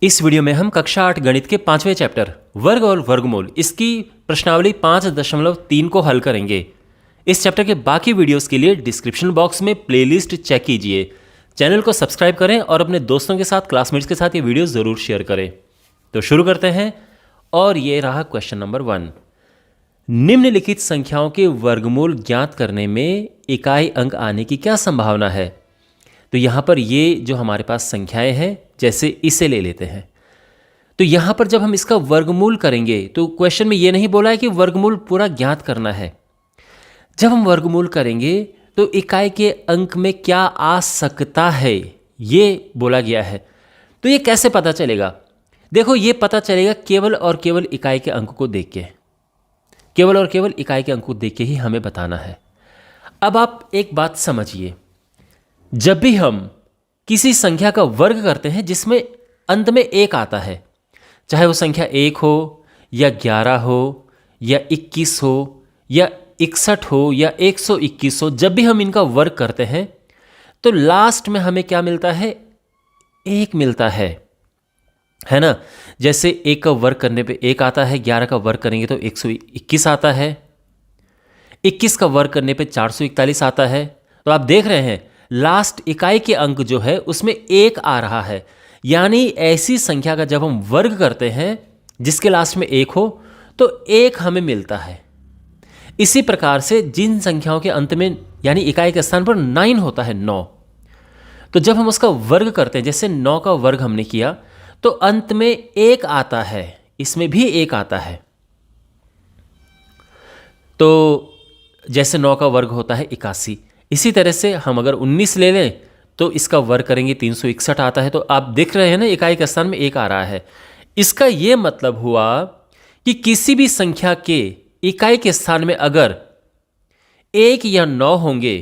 इस वीडियो में हम कक्षा 8 गणित के 5वें चैप्टर वर्ग और वर्गमूल इसकी प्रश्नावली 5.3 को हल करेंगे। इस चैप्टर के बाकी वीडियोस के लिए डिस्क्रिप्शन बॉक्स में प्लेलिस्ट चेक कीजिए। चैनल को सब्सक्राइब करें और अपने दोस्तों के साथ, क्लासमेट्स के साथ ये वीडियो ज़रूर शेयर करें। तो शुरू करते हैं और ये रहा क्वेश्चन नंबर 1। निम्नलिखित संख्याओं के वर्गमूल ज्ञात करने में इकाई अंक आने की क्या संभावना है। तो यहाँ पर ये जो हमारे पास संख्याएं हैं, जैसे इसे ले लेते हैं, तो यहाँ पर जब हम इसका वर्गमूल करेंगे तो क्वेश्चन में ये नहीं बोला है कि वर्गमूल पूरा ज्ञात करना है। जब हम वर्गमूल करेंगे तो इकाई के अंक में क्या आ सकता है ये बोला गया है। तो ये कैसे पता चलेगा? देखो, ये पता चलेगा केवल और केवल इकाई के अंक को देख के, केवल और केवल इकाई के अंक को देख के ही हमें बताना है। अब आप एक बात समझिए, जब भी हम किसी संख्या का वर्ग करते हैं जिसमें अंत में 1 आता है, चाहे वो संख्या 1 हो या 11 हो या 21 हो या 61 हो या 121 हो, जब भी हम इनका वर्ग करते हैं तो लास्ट में हमें क्या मिलता है? 1 मिलता है ना। जैसे 1 का वर्ग करने पे 1 आता है, 11 का वर्ग करेंगे तो 121 आता है, 21 का वर्ग करने पे 441 आता है। तो आप देख रहे हैं लास्ट इकाई के अंक जो है उसमें 1 आ रहा है। यानी ऐसी संख्या का जब हम वर्ग करते हैं जिसके लास्ट में 1 हो तो 1 हमें मिलता है। इसी प्रकार से जिन संख्याओं के अंत में यानी इकाई के स्थान पर 9 होता है, 9, तो जब हम उसका वर्ग करते हैं, जैसे 9 का वर्ग हमने किया तो अंत में 1 आता है, इसमें भी 1 आता है। तो जैसे 9 का वर्ग होता है 81, इसी तरह से हम अगर 19 ले लें तो इसका वर्ग करेंगे 361 आता है। तो आप देख रहे हैं ना, इकाई के स्थान में 1 आ रहा है। इसका यह मतलब हुआ कि किसी भी संख्या के इकाई के स्थान में अगर 1 या 9 होंगे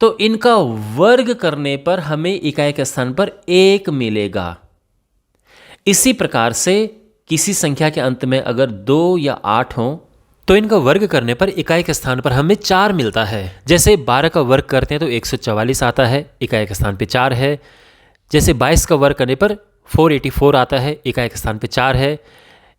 तो इनका वर्ग करने पर हमें इकाई के स्थान पर 1 मिलेगा। इसी प्रकार से किसी संख्या के अंत में अगर 2 या 8 हों तो इनका वर्ग करने पर इकाई के स्थान पर हमें 4 मिलता है। जैसे 12 का वर्ग करते हैं तो 144 आता है, इकाई के स्थान पे 4 है। जैसे 22 का वर्ग करने पर 484 आता है, इकाई के स्थान पे 4 है।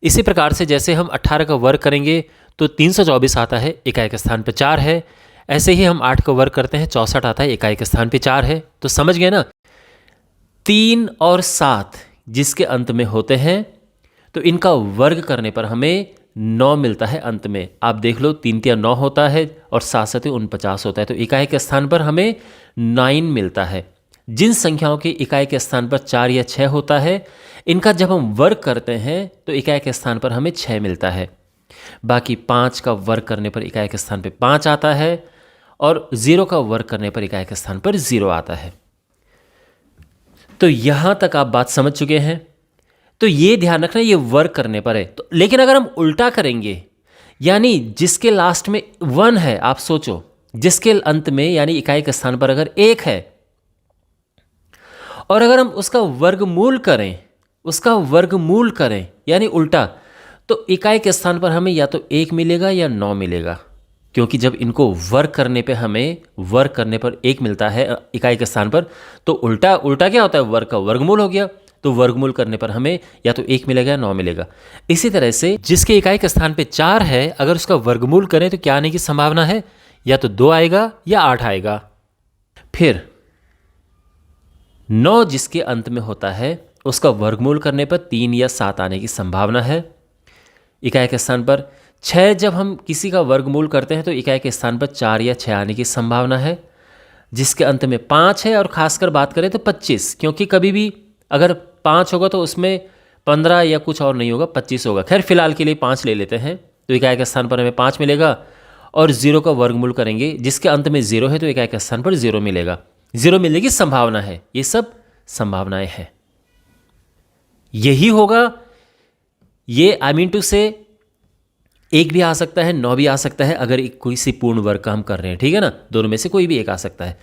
इसी प्रकार से जैसे हम 18 का वर्ग करेंगे तो 324 आता है, इकाई के स्थान पे 4 है। ऐसे ही हम 8 का वर्ग करते हैं, 64 आता है, इकाई के स्थान पे 4 है। तो समझ गए ना, 3 और 7 जिसके अंत में होते हैं तो इनका वर्ग करने पर हमें 9 मिलता है अंत में। आप देख लो, 3 या 9 होता है और 7 7 49 होता है। तो इकाई के स्थान पर हमें 9 मिलता है। जिन संख्याओं के इकाई के स्थान पर 4 या 6 होता है, इनका जब हम वर्ग करते हैं तो इकाई के स्थान पर हमें 6 मिलता है। बाकी 5 का वर्ग करने पर इकाई के स्थान पर 5 आता है और 0 का वर्ग करने पर इकाई के स्थान पर 0 आता है। तो यहाँ तक आप बात समझ चुके हैं। तो ये ध्यान रखना, ये वर्ग करने पर है। तो लेकिन अगर हम उल्टा करेंगे, यानी जिसके लास्ट में 1 है, आप सोचो, जिसके अंत में यानी इकाई के स्थान पर अगर 1 है और अगर हम उसका वर्गमूल करें यानी उल्टा, तो इकाई के स्थान पर हमें या तो 1 मिलेगा या 9 मिलेगा। क्योंकि जब इनको वर्ग करने पे हमें वर्ग करने पर 1 मिलता है इकाई के स्थान पर, तो उल्टा क्या होता है? वर्ग का वर्गमूल हो गया। तो वर्गमूल करने पर हमें या तो 1 मिलेगा या 9 मिलेगा। इसी तरह से जिसके इकाई के स्थान पे 4 है, अगर उसका वर्गमूल करें तो क्या आने की संभावना है? या तो 2 आएगा या 8 आएगा। फिर 9 जिसके अंत में होता है, उसका वर्गमूल करने पर 3 या 7 आने की संभावना है इकाई के स्थान पर। 6 जब हम किसी का वर्गमूल करते हैं तो इकाई के स्थान पर 4 या 6 आने की संभावना है। जिसके अंत में 5 है, और खासकर बात करें तो 25, क्योंकि कभी भी अगर 5 होगा तो उसमें 15 या कुछ और नहीं होगा, 25 होगा। खैर फिलहाल के लिए 5 ले लेते हैं। तो इकाई के स्थान पर हमें 5 मिलेगा और 0 का वर्गमूल करेंगे, जिसके अंत में 0 है तो इकाई के स्थान पर 0 मिलेगा। 0 मिलने की संभावना है। ये सब संभावनाएं हैं। यही होगा। ये आई मीन टू से 1 भी आ सकता है, 9 भी आ सकता है, अगर कोई सी पूर्ण वर्ग का हम कर रहे हैं, ठीक है ना। दोनों में से कोई भी एक आ सकता है।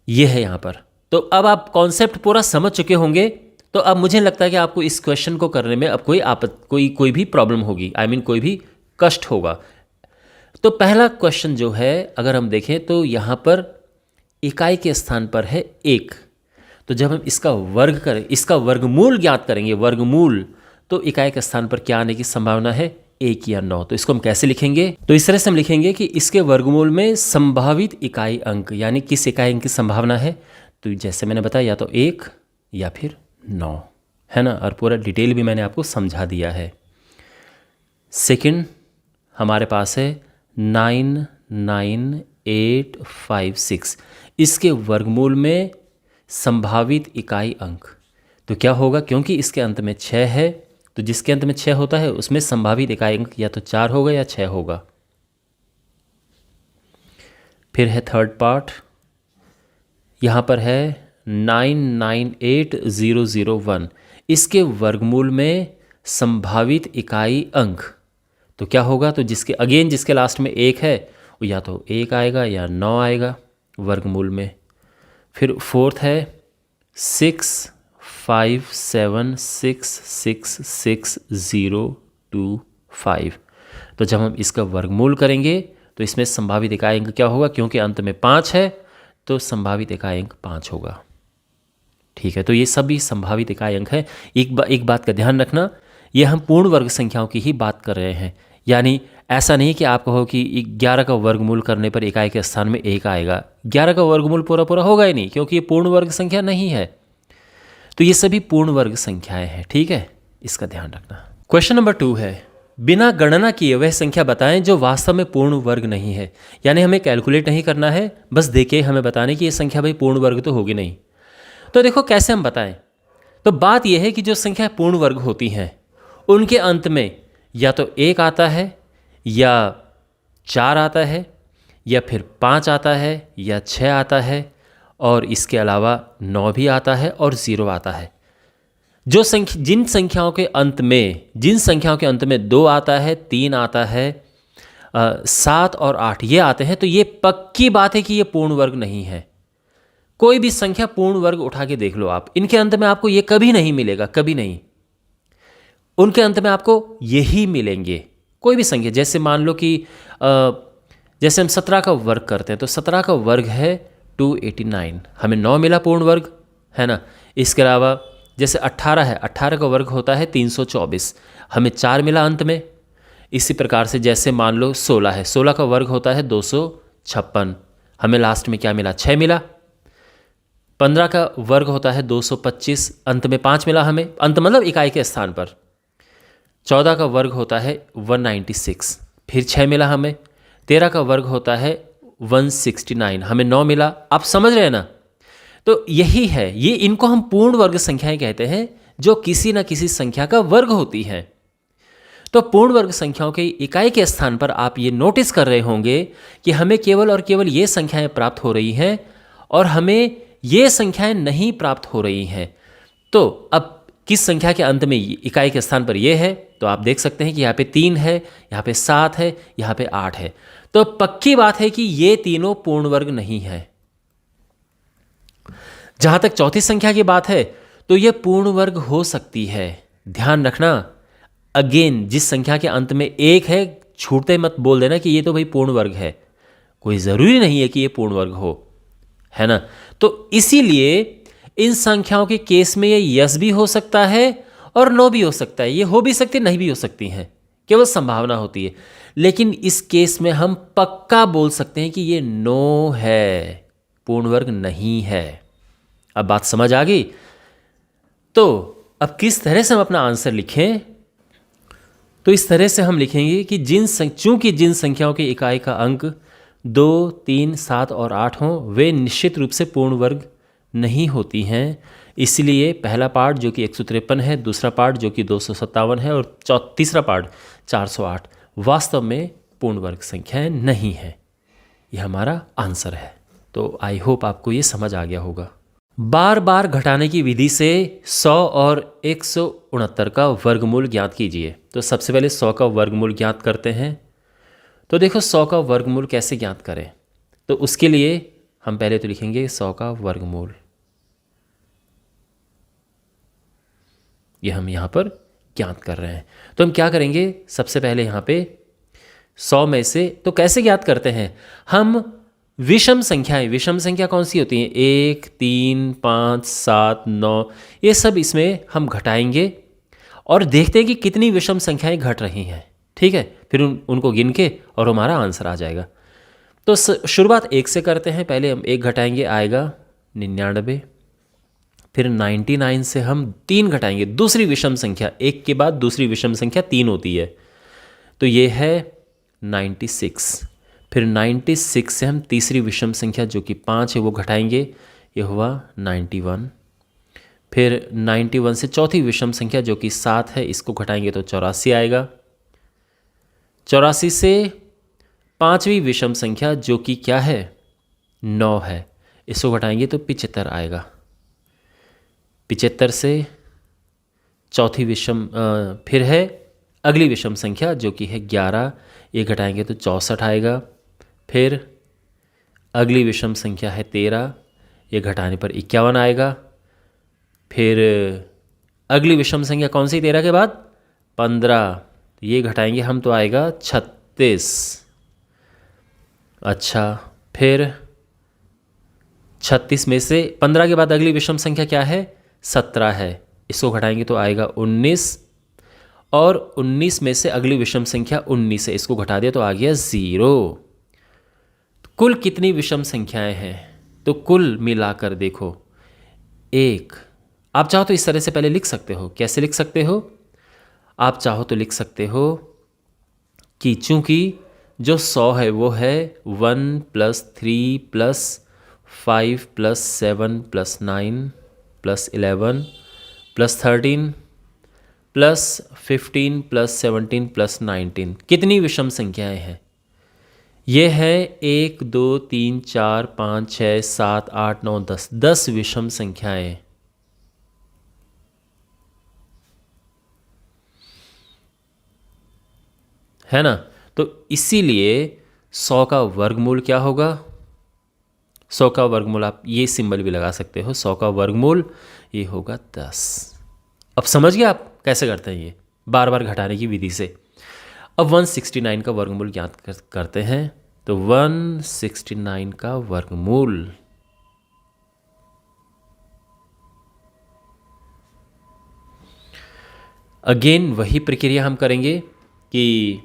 ये है यहाँ पर। तो अब आप कॉन्सेप्ट पूरा समझ चुके होंगे। तो अब मुझे लगता है कि आपको इस क्वेश्चन को करने में अब कोई भी प्रॉब्लम होगी, कोई भी कष्ट होगा। तो पहला क्वेश्चन जो है, अगर हम देखें तो यहाँ पर इकाई के स्थान पर है 1, तो जब हम इसका वर्ग करें, इसका वर्गमूल ज्ञात करेंगे, वर्गमूल, तो इकाई के स्थान पर क्या आने की संभावना है? 1 या 9। तो इसको हम कैसे लिखेंगे? तो इस तरह से हम लिखेंगे कि इसके वर्गमूल में संभावित इकाई अंक, यानी किस इकाई अंक की संभावना है? तो जैसे मैंने बताया, या तो 1 या फिर 9, है ना। और पूरा डिटेल भी मैंने आपको समझा दिया है। सेकंड हमारे पास है 99856। इसके वर्गमूल में संभावित इकाई अंक, तो क्या होगा? क्योंकि इसके अंत में 6 है, तो जिसके अंत में 6 होता है उसमें संभावित इकाई अंक या तो 4 होगा या 6 होगा। फिर है थर्ड पार्ट, यहाँ पर है 998001। इसके वर्गमूल में संभावित इकाई अंक, तो क्या होगा? तो जिसके लास्ट में 1 है वो या तो 1 आएगा या 9 आएगा वर्गमूल में। फिर फोर्थ है 657666025। तो जब हम इसका वर्गमूल करेंगे तो इसमें संभावित इकाई अंक क्या होगा? क्योंकि अंत में 5 है तो संभावित इकाई अंक 5 होगा। ठीक है, तो ये सभी संभावित इकाई अंक है। एक बात का ध्यान रखना, ये हम पूर्ण वर्ग संख्याओं की ही बात कर रहे हैं। यानी ऐसा नहीं कि आप कहो कि 11 का वर्गमूल करने पर इकाई के स्थान में 1 आएगा। 11 का वर्गमूल पूरा पूरा होगा ही नहीं, क्योंकि ये पूर्ण वर्ग संख्या नहीं है। तो ये सभी पूर्ण वर्ग संख्याएं हैं। ठीक है, इसका ध्यान रखना। क्वेश्चन नंबर 2 है, बिना गणना किए वह संख्या बताएं जो वास्तव में पूर्ण वर्ग नहीं है। यानी हमें कैलकुलेट नहीं करना है, बस देखे हमें बताने कि ये संख्या भाई पूर्ण वर्ग तो होगी नहीं। तो देखो कैसे हम बताएं। तो बात यह है कि जो संख्या पूर्ण वर्ग होती हैं उनके अंत में या तो 1 आता है या 4 आता है या फिर 5 आता है या 6 आता है, और इसके अलावा 9 भी आता है और 0 आता है। जिन संख्याओं के अंत में 2 आता है, 3 आता है, 7 और 8 ये आते हैं, तो ये पक्की बात है कि ये पूर्ण वर्ग नहीं है। कोई भी संख्या पूर्ण वर्ग उठा के देख लो आप, इनके अंत में आपको ये कभी नहीं मिलेगा, कभी नहीं। उनके अंत में आपको यही मिलेंगे। कोई भी संख्या, जैसे मान लो कि जैसे हम 17 का वर्ग करते हैं, तो 17 का वर्ग है 289, हमें 9 मिला पूर्ण वर्ग, है ना। इसके अलावा जैसे 18 है, 18 का वर्ग होता है 324, हमें 4 मिला अंत में। इसी प्रकार से जैसे मान लो 16 है, 16 का वर्ग होता है 256, हमें लास्ट में क्या मिला? 6 मिला। 15 का वर्ग होता है 225, अंत में 5 मिला हमें, अंत मतलब इकाई के स्थान पर। 14 का वर्ग होता है 196, फिर 6 मिला हमें। 13 का वर्ग होता है 169, हमें 9 मिला। आप समझ रहे हैं ना? तो यही है, ये इनको हम पूर्ण वर्ग संख्याएं कहते हैं, जो किसी न किसी संख्या का वर्ग होती हैं। तो पूर्ण वर्ग संख्याओं के इकाई के स्थान पर आप ये नोटिस कर रहे होंगे कि हमें केवल और केवल ये संख्याएं प्राप्त हो रही हैं और हमें ये संख्याएं नहीं प्राप्त हो रही हैं। तो अब किस संख्या के अंत में इकाई के स्थान पर ये है? तो आप देख सकते हैं कि यहाँ पे 3 है, यहाँ पे 7 है, यहाँ पे 8 है। तो पक्की बात है कि ये तीनों पूर्ण वर्ग नहीं है। जहां तक चौथी संख्या की बात है, तो ये पूर्ण वर्ग हो सकती है। ध्यान रखना, अगेन जिस संख्या के अंत में 1 है, छूटते मत बोल देना कि ये तो भाई पूर्ण वर्ग है। कोई ज़रूरी नहीं है कि ये पूर्ण वर्ग हो, है ना। तो इसीलिए इन संख्याओं के केस में ये यस भी हो सकता है और नो भी हो सकता है। ये हो भी सकती, नहीं भी हो सकती हैं, केवल संभावना होती है। लेकिन इस केस में हम पक्का बोल सकते हैं कि ये नो है, पूर्ण वर्ग नहीं है। अब बात समझ आ गई? तो अब किस तरह से हम अपना आंसर लिखें? तो इस तरह से हम लिखेंगे कि चूंकि जिन संख्याओं की इकाई का अंक 2, 3, 7 और 8 हों, वे निश्चित रूप से पूर्ण वर्ग नहीं होती हैं। इसलिए पहला पार्ट जो कि 153 है, दूसरा पार्ट जो कि 257 है और तीसरा पार्ट 408 वास्तव में पूर्ण वर्ग संख्याएं नहीं है। यह हमारा आंसर है। तो आई होप आपको ये समझ आ गया होगा। बार बार घटाने की विधि से 100 और 169 का वर्गमूल ज्ञात कीजिए। तो सबसे पहले 100 का वर्गमूल ज्ञात करते हैं। तो देखो 100 का वर्गमूल कैसे ज्ञात करें? तो उसके लिए हम पहले तो लिखेंगे 100 का वर्गमूल। ये हम यहाँ पर ज्ञात कर रहे हैं। तो हम क्या करेंगे? सबसे पहले यहाँ पे 100 में से, तो कैसे ज्ञात करते हैं? हम विषम संख्याएं, विषम संख्या कौन सी होती हैं? 1, 3, 5, 7, 9, ये सब इसमें हम घटाएंगे और देखते हैं कि कितनी विषम संख्याएं घट रही हैं। ठीक है, फिर उनको गिन के और हमारा आंसर आ जाएगा। तो शुरुआत 1 से करते हैं। पहले हम 1 घटाएंगे, आएगा 99। फिर 99 से हम 3 घटाएंगे, दूसरी विषम संख्या, 1 के बाद दूसरी विषम संख्या 3 होती है, तो ये है 96। फिर 96 से हम तीसरी विषम संख्या जो कि 5 है वो घटाएंगे, ये हुआ 91। फिर 91 से चौथी विषम संख्या जो कि 7 है, इसको घटाएंगे तो 84 आएगा। 84 से पांचवी विषम संख्या जो कि क्या है? 9 है, इसको घटाएंगे तो 75 आएगा। 75 से चौथी विषम फिर है अगली विषम संख्या जो कि है 11, ये घटाएंगे तो 64 आएगा। फिर अगली विषम संख्या है 13, ये घटाने पर 51 आएगा। फिर अगली विषम संख्या कौन सी 13 के बाद? 15, ये घटाएंगे हम तो आएगा 36। अच्छा, फिर 36 में से 15 के बाद अगली विषम संख्या क्या है? 17 है, इसको घटाएंगे तो आएगा 19। और 19 में से अगली विषम संख्या 19 है, इसको घटा दिया तो आ गया 0। कुल कितनी विषम संख्याएं हैं? तो कुल मिलाकर देखो 1। आप चाहो तो इस तरह से पहले लिख सकते हो। कैसे लिख सकते हो? आप चाहो तो लिख सकते हो कि चूंकि जो 100 है वो है 1 + 3 + 5 + 7 + 9 + 11 + 13 + 15 + 17 + 19। कितनी विषम संख्याएं हैं? ये है 1, 2, 3, 4, 5, 6, 7, 8, 9, 10। 10 विषम संख्याएं। है ना? तो इसीलिए 100 का वर्गमूल क्या होगा? 100 का वर्गमूल आप ये सिंबल भी लगा सकते हो। 100 का वर्गमूल ये होगा 10। अब समझ गए आप कैसे करते हैं ये बार बार घटाने की विधि से। अब 169 का वर्गमूल ज्ञात करते हैं। तो 169 का वर्गमूल अगेन वही प्रक्रिया हम करेंगे कि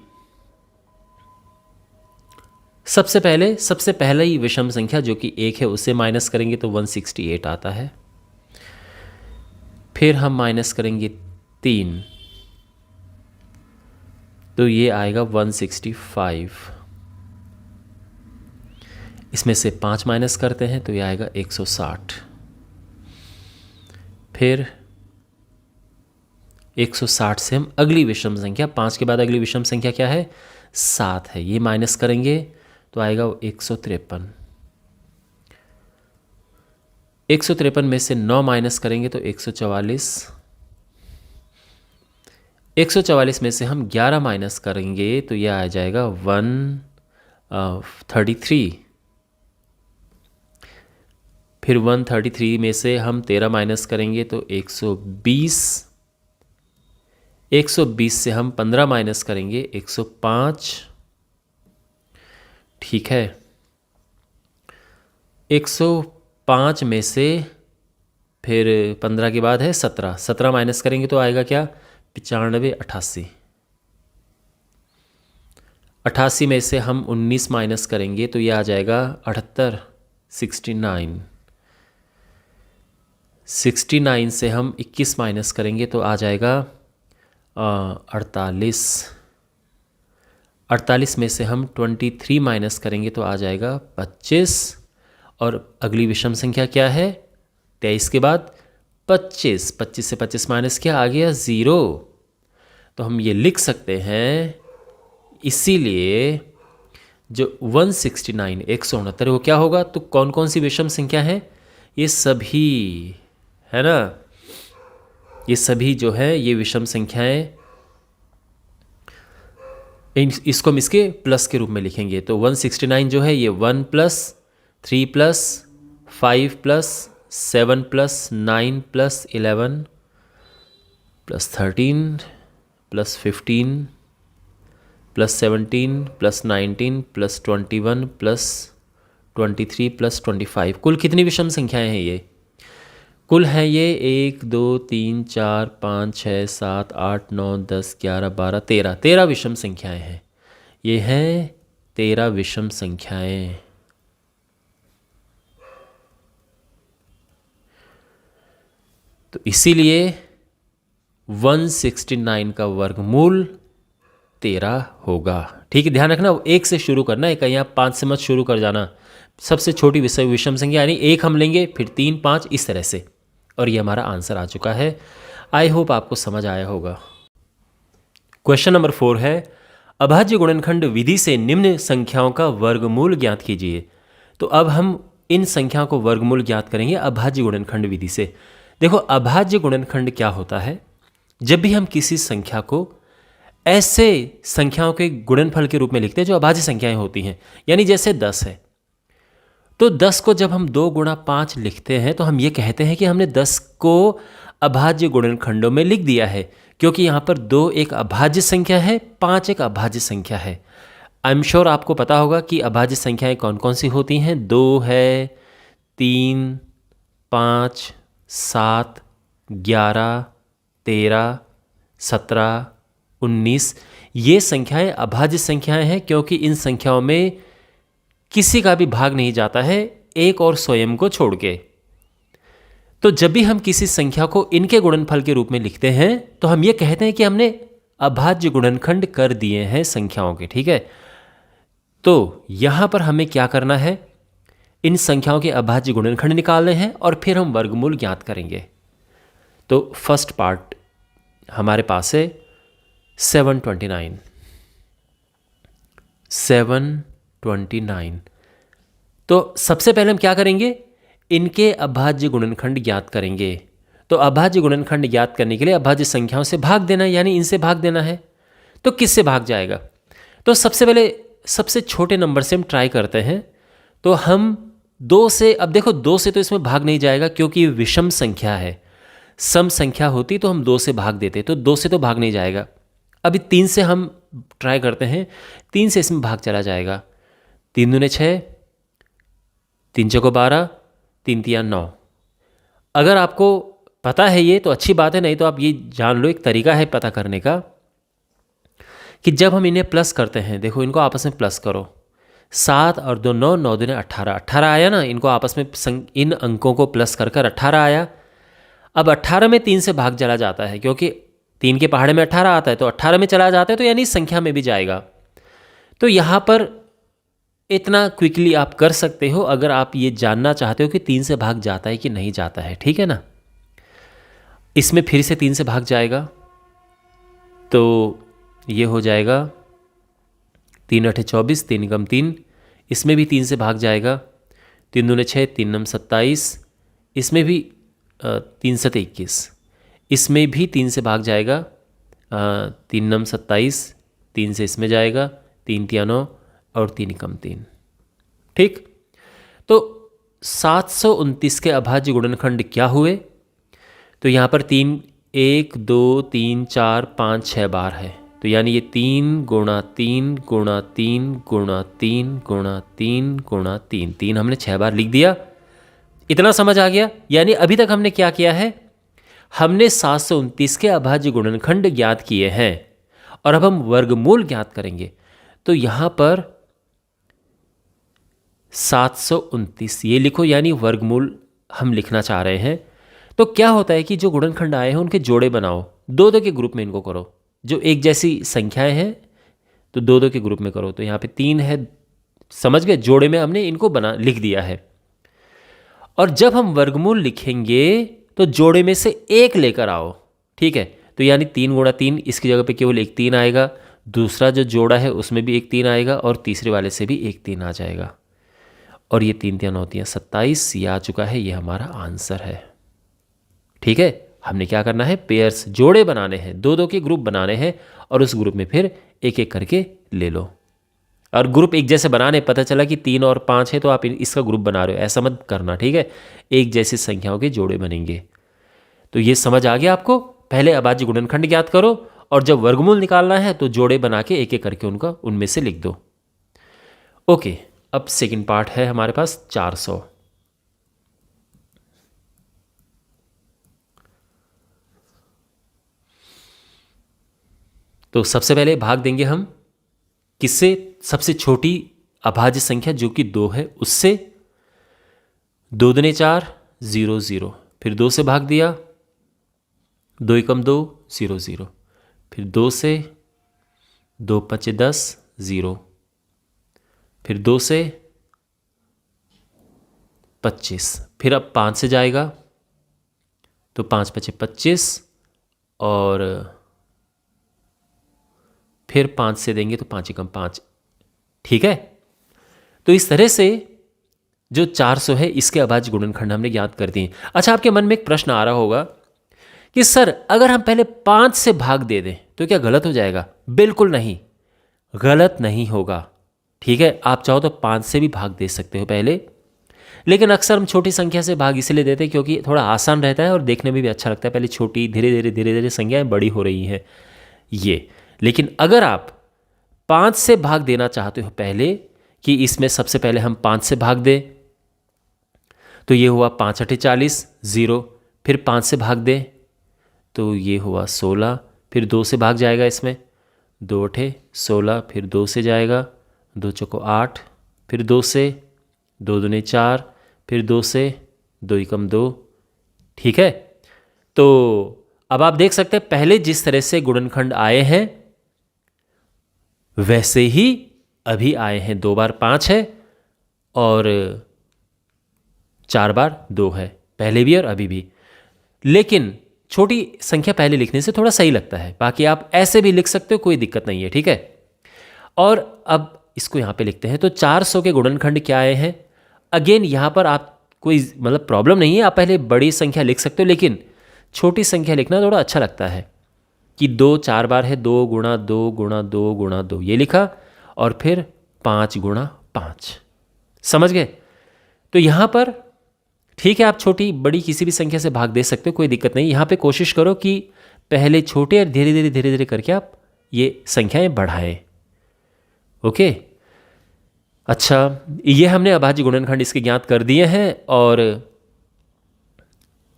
सबसे पहले ही विषम संख्या जो कि 1 है उससे माइनस करेंगे तो 168 आता है। फिर हम माइनस करेंगे 3, तो ये आएगा 165। इसमें से 5 माइनस करते हैं तो ये आएगा 160। फिर 160 से हम अगली विषम संख्या, 5 के बाद अगली विषम संख्या क्या है? 7 है, ये माइनस करेंगे तो आएगा 153। 153 में से 9 माइनस करेंगे तो 144। 144 में से हम 11 माइनस करेंगे तो यह आ जाएगा 133। फिर 133 में से हम 13 माइनस करेंगे तो 120। 120 से हम 15 माइनस करेंगे 105। ठीक है, 105 में से फिर 15 के बाद है 17। 17 माइनस करेंगे तो आएगा क्या? 95, 88। 88 में से हम 19 माइनस करेंगे तो यह आ जाएगा 78, 69। 69 से हम 21 माइनस करेंगे तो आ जाएगा 48। 48 में से हम 23 माइनस करेंगे तो आ जाएगा 25। और अगली विषम संख्या क्या है? 23 के बाद 25। 25 से 25 माइनस क्या आ गया? 0। तो हम ये लिख सकते हैं, इसीलिए जो 169 169 वो क्या होगा? तो कौन कौन सी विषम संख्या है? ये सभी, है ना, ये सभी जो है ये विषम संख्याएं, इसको हम इसके प्लस के रूप में लिखेंगे। तो 169 जो है ये 1 + 3 + 5 + 7 + 9 + 11 + 13 + 15 + 17 + 19 + 21 + 23 + 25, कुल कितनी विषम संख्याएं हैं ये? कुल है ये 1 2 3 4 5 6 7 8 9 10 11 12 13, 13 विषम संख्याएं हैं। ये हैं 13 विषम संख्याएं। तो इसीलिए 169 का वर्गमूल 13 होगा। ठीक है, ध्यान रखना, 1 से शुरू करना है, कहीं आप 5 से मत शुरू कर जाना। सबसे छोटी विषम संख्या यानी 1 हम लेंगे, फिर 3 5 इस तरह से। और ये हमारा आंसर आ चुका है। आई होप आपको समझ आया होगा। क्वेश्चन नंबर 4 है, अभाज्य गुणनखंड विधि से निम्न संख्याओं का वर्गमूल ज्ञात कीजिए। तो अब हम इन संख्याओं को वर्गमूल ज्ञात करेंगे अभाज्य गुणनखंड विधि से। देखो, अभाज्य गुणनखंड क्या होता है? जब भी हम किसी संख्या को ऐसे संख्याओं के गुणनफल के रूप में लिखते हैं जो अभाज्य संख्याएं होती हैं, यानी जैसे 10 है, तो 10 को जब हम 2 × 5 लिखते हैं तो हम ये कहते हैं कि हमने 10 को अभाज्य गुणनखंडों में लिख दिया है, क्योंकि यहाँ पर 2 एक अभाज्य संख्या है, 5 एक अभाज्य संख्या है। आई एम श्योर आपको पता होगा कि अभाज्य संख्याएं कौन कौन सी होती हैं। 2 है, 3 5 7 11 13 17 19, ये संख्याएं अभाज्य संख्याएं हैं, क्योंकि इन संख्याओं में किसी का भी भाग नहीं जाता है, एक और स्वयं को छोड़ के। तो जब भी हम किसी संख्या को इनके गुणनफल के रूप में लिखते हैं तो हम ये कहते हैं कि हमने अभाज्य गुणनखंड कर दिए हैं संख्याओं के। ठीक है, तो यहां पर हमें क्या करना है? इन संख्याओं के अभाज्य गुणनखंड निकालने हैं और फिर हम वर्गमूल ज्ञात करेंगे। तो फर्स्ट पार्ट हमारे पास है 729। 729। तो सबसे पहले हम क्या करेंगे? इनके अभाज्य गुणनखंड ज्ञात करेंगे। तो अभाज्य गुणनखंड ज्ञात करने के लिए अभाज्य संख्याओं से भाग देना है, यानी इनसे भाग देना है। तो किससे भाग जाएगा? तो सबसे पहले सबसे छोटे नंबर से हम ट्राई करते हैं। तो हम 2 से, अब देखो 2 से तो इसमें भाग नहीं जाएगा क्योंकि ये विषम संख्या है। सम संख्या होती तो हम 2 से भाग देते, तो 2 से तो भाग नहीं जाएगा। अभी 3 से हम ट्राई करते हैं, 3 से इसमें भाग चला जाएगा। 3 दूने 6, 3 चौको 12, 3 तिया 9। अगर आपको पता है ये तो अच्छी बात है, नहीं तो आप ये जान लो, एक तरीका है पता करने का कि जब हम इन्हें प्लस करते हैं, देखो इनको आपस में प्लस करो, 7 और 2 9, 9 दूने 18, 18 आया ना। इनको आपस में इन अंकों को प्लस कर 18 आया। अब 18 में 3 से भाग चला जाता है, क्योंकि 3 के पहाड़े में 18 आता है, तो 18 में चला जाता है, तो यानी संख्या में भी जाएगा। तो यहाँ पर इतना क्विकली आप कर सकते हो अगर आप ये जानना चाहते हो कि 3 से भाग जाता है कि नहीं जाता है। ठीक है ना? इसमें फिर से 3 से भाग जाएगा, तो ये हो जाएगा 3 8 24, 3 × 3। इसमें भी 3 से भाग जाएगा, 3 दूने 6, 3 9 27। इसमें भी 3 7 21। इसमें भी 3 से भाग जाएगा, 3 9 27, 3 से इसमें जाएगा, 3 तिया 9 और 3 × 3। ठीक, तो 729 के अभाज्य गुणनखंड क्या हुए? तो यहाँ पर 3 1 2 3 4 5 6 बार है, तो यानी ये 3 × 3 × 3 × 3 × 3 × 3, 3 हमने 6 बार लिख दिया। इतना समझ आ गया? यानी अभी तक हमने क्या किया है? हमने 729 के अभाज्य गुणनखंड ज्ञात किए हैं और अब हम वर्गमूल ज्ञात करेंगे। तो यहाँ पर 729 ये लिखो, यानी वर्गमूल हम लिखना चाह रहे हैं। तो क्या होता है कि जो गुणनखंड आए हैं उनके जोड़े बनाओ, 2-2 के ग्रुप में इनको करो। जो एक जैसी संख्याएं हैं तो 2-2 के ग्रुप में करो। तो यहाँ पे 3 है, समझ गए? जोड़े में हमने इनको लिख दिया है। और जब हम वर्गमूल लिखेंगे तो जोड़े में से एक लेकर आओ। ठीक है, तो यानी 3 × 3, इसकी जगह पे केवल एक 3 आएगा। दूसरा जो जोड़ा है उसमें भी एक 3 आएगा और तीसरे वाले से भी एक 3 आ जाएगा। और ये 3 तिया 9 तिया 27 ये आ चुका है, ये हमारा आंसर है। ठीक है, हमने क्या करना है? पेयर्स, जोड़े बनाने हैं, 2-2 के ग्रुप बनाने हैं और उस ग्रुप में फिर एक एक करके ले लो। और ग्रुप एक जैसे बनाने, पता चला कि 3 और 5 है तो आप इसका ग्रुप बना रहे हो, ऐसा मत करना। ठीक है, एक जैसी संख्याओं के जोड़े बनेंगे। तो ये समझ आ गया आपको? पहले अभाज्य गुणनखंड ज्ञात करो और जब वर्गमूल निकालना है तो जोड़े बना के एक एक करके उनमें से लिख दो। ओके, अब सेकंड पार्ट है हमारे पास 400। तो सबसे पहले भाग देंगे हम किससे? सबसे छोटी अभाज्य संख्या जो कि 2 है उससे। 2 दूने 4, 0 0, फिर 2 से भाग दिया, 2 एकम 2, 0 0, फिर 2 से, 2 पचे 10, 0, फिर 2 से 25, फिर अब 5 से जाएगा तो 5 पचे 25, और फिर 5 से देंगे तो 5 एकम 5। ठीक है, तो इस तरह से जो 400 है इसके अभाज्य गुणनखंड हमने ज्ञात कर दिए। अच्छा, आपके मन में एक प्रश्न आ रहा होगा कि सर अगर हम पहले 5 से भाग दे दें तो क्या गलत हो जाएगा? बिल्कुल नहीं, गलत नहीं होगा। ठीक है, आप चाहो तो 5 से भी भाग दे सकते हो पहले, लेकिन अक्सर हम छोटी संख्या से भाग इसलिए देते हैं क्योंकि थोड़ा आसान रहता है और देखने में भी अच्छा लगता है। पहले छोटी, धीरे धीरे संख्याएं बड़ी हो रही हैं ये। लेकिन अगर आप 5 से भाग देना चाहते हो पहले, कि इसमें सबसे पहले हम 5 से भाग दें, तो ये हुआ 5 अठे 40, 0, फिर 5 से भाग दें तो ये हुआ 16, फिर 2 से भाग जाएगा इसमें, 2 अठे 16, फिर 2 से जाएगा, 2 चौको 8, फिर 2 से, 2 दूने 4, फिर 2 से, 2 एकम 2। ठीक है, तो अब आप देख सकते हैं पहले जिस तरह से गुणनखंड आए हैं वैसे ही अभी आए हैं। 2 बार 5 है और 4 बार 2 है, पहले भी और अभी भी। लेकिन छोटी संख्या पहले लिखने से थोड़ा सही लगता है, बाकी आप ऐसे भी लिख सकते हो, कोई दिक्कत नहीं है। ठीक है, और अब इसको यहाँ पे लिखते हैं। तो 400 के गुणनखंड क्या आए हैं? अगेन यहाँ पर आप कोई मतलब प्रॉब्लम नहीं है, आप पहले बड़ी संख्या लिख सकते हो, लेकिन छोटी संख्या लिखना थोड़ा अच्छा लगता है कि 2 4 बार है, 2 गुणा 2 गुणा 2 गुणा 2 ये लिखा, और फिर 5 गुणा 5। समझ गए? तो यहाँ पर ठीक है, आप छोटी बड़ी किसी भी संख्या से भाग दे सकते हो, कोई दिक्कत नहीं। यहाँ पे कोशिश करो कि पहले छोटे और धीरे धीरे करके आप ये संख्याएं बढ़ाएं। ओके, अच्छा, ये हमने अभाज्य गुणनखंड इसके ज्ञात कर दिए हैं, और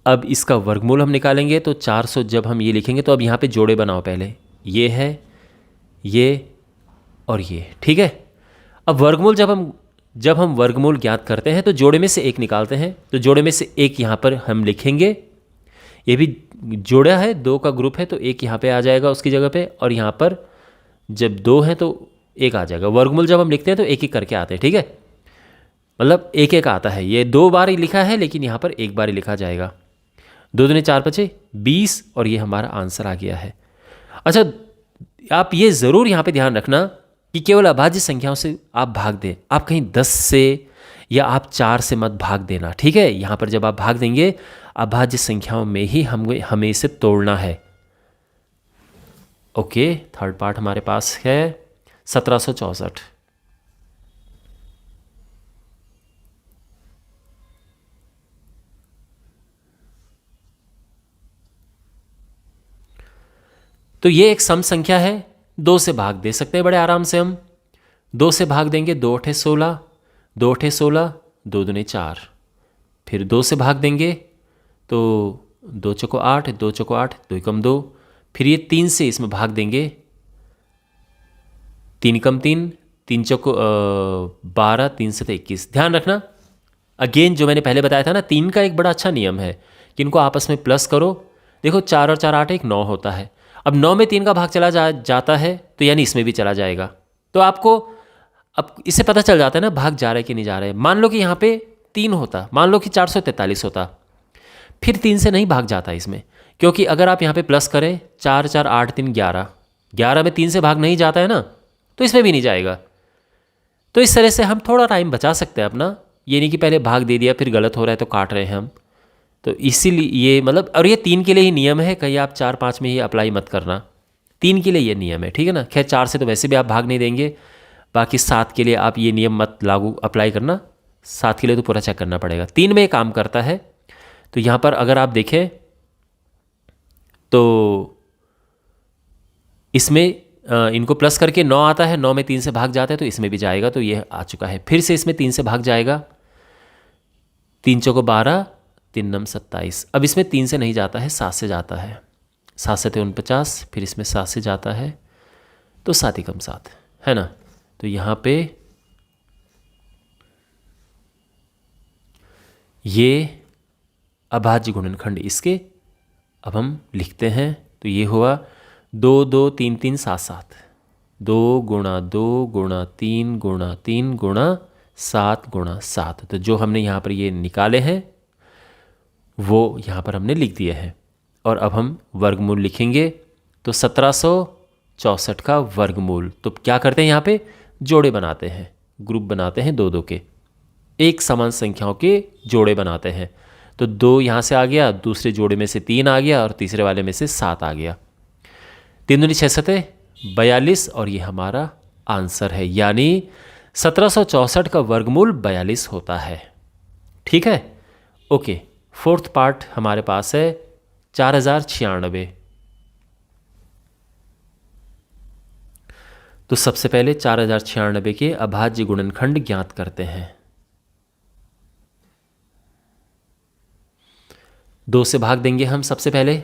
अब इसका वर्गमूल हम निकालेंगे। तो 400 जब हम ये लिखेंगे तो अब यहाँ पे जोड़े बनाओ, पहले ये है, ये और ये। ठीक है, अब वर्गमूल जब हम वर्गमूल ज्ञात करते हैं तो जोड़े में से एक निकालते हैं। तो जोड़े में से एक यहाँ पर हम लिखेंगे, ये भी जोड़ा है, 2 का ग्रुप है, तो एक यहाँ पे आ जाएगा उसकी जगह पे, और यहाँ पर जब 2 है तो एक आ जाएगा। वर्गमूल जब हम लिखते हैं तो एक एक करके आते हैं। ठीक है, मतलब एक एक आता है, ये 2 बार ही लिखा है लेकिन यहाँ पर एक बार ही लिखा जाएगा। 2 दूने 4 पचे 20, और ये हमारा आंसर आ गया है। अच्छा, आप ये ज़रूर यहाँ पे ध्यान रखना कि केवल अभाज्य संख्याओं से आप भाग दें, आप कहीं 10 से या आप 4 से मत भाग देना। ठीक है, यहाँ पर जब आप भाग देंगे अभाज्य संख्याओं में ही हमें इसे तोड़ना है। ओके, थर्ड पार्ट हमारे पास है 1764। तो ये एक सम संख्या है, 2 से भाग दे सकते हैं बड़े आराम से हम। 2 से भाग देंगे, 2 अठे 16, 2 अठे 16, 2 दूने 4, फिर 2 से भाग देंगे तो 2 चौको 8, 2 चौको 8, 2 एकम 2, फिर ये 3 से इसमें भाग देंगे, 3 एकम 3, 3 चौको 12, 3 से 21। ध्यान रखना अगेन जो मैंने पहले बताया था ना, 3 का एक बड़ा अच्छा नियम है कि इनको आपस में प्लस करो। देखो 4 और 4 8, 1 9 होता है। अब 9 में 3 का भाग चला जाता है तो यानी इसमें भी चला जाएगा। तो आपको अब इससे पता चल जाता है ना भाग जा रहा है कि नहीं जा रहा है। मान लो कि यहाँ पे 3 होता, मान लो कि 443 होता, फिर 3 से नहीं भाग जाता इसमें, क्योंकि अगर आप यहाँ पे प्लस करें 4 4 8 3 11, 11 में 3 से भाग नहीं जाता है ना, तो इसमें भी नहीं जाएगा। तो इस तरह से हम थोड़ा टाइम बचा सकते हैं अपना, ये नहीं कि पहले भाग दे दिया फिर गलत हो रहा है तो काट रहे हैं हम। तो इसीलिए ये मतलब, और ये 3 के लिए ही नियम है, कहीं आप 4 5 में ही अप्लाई मत करना, 3 के लिए ये नियम है। ठीक है ना, खैर 4 से तो वैसे भी आप भाग नहीं देंगे, बाकी 7 के लिए आप ये नियम मत लागू अप्लाई करना, 7 के लिए तो पूरा चेक करना पड़ेगा। 3 में ये काम करता है। तो यहाँ पर अगर आप देखें तो इसमें इनको प्लस करके 9 आता है, 9 में 3 से भाग जाता है तो इसमें भी जाएगा, तो ये आ चुका है। फिर से इसमें 3 से भाग जाएगा, 3 चौको 12, 3 नम 27। अब इसमें 3 से नहीं जाता है, 7 से जाता है, 7 से 49, फिर इसमें 7 से जाता है तो 7 एकम 7 है ना। तो यहाँ पे ये अभाज्य गुणनखंड इसके अब हम लिखते हैं। तो ये हुआ 2 2 3 3 7 7, 2 गुणा 2 गुणा 3 गुणा 3 गुणा 7 गुणा 7। तो जो हमने यहाँ पर ये निकाले हैं वो यहाँ पर हमने लिख दिए हैं। और अब हम वर्गमूल लिखेंगे। तो 1764 का वर्गमूल, तो क्या करते हैं यहाँ पे जोड़े बनाते हैं, ग्रुप बनाते हैं 2 2 के, एक समान संख्याओं के जोड़े बनाते हैं। तो 2 यहाँ से आ गया, दूसरे जोड़े में से 3 आ गया और तीसरे वाले में से 7 आ गया। 3 दूनी 6 सतह 42 और ये हमारा आंसर है, यानी 1764 का वर्गमूल 42 होता है। ठीक है, ओके। फोर्थ पार्ट हमारे पास है 4096। तो सबसे पहले 4096 के अभाज्य गुणनखंड ज्ञात करते हैं। 2 से भाग देंगे हम सबसे पहले।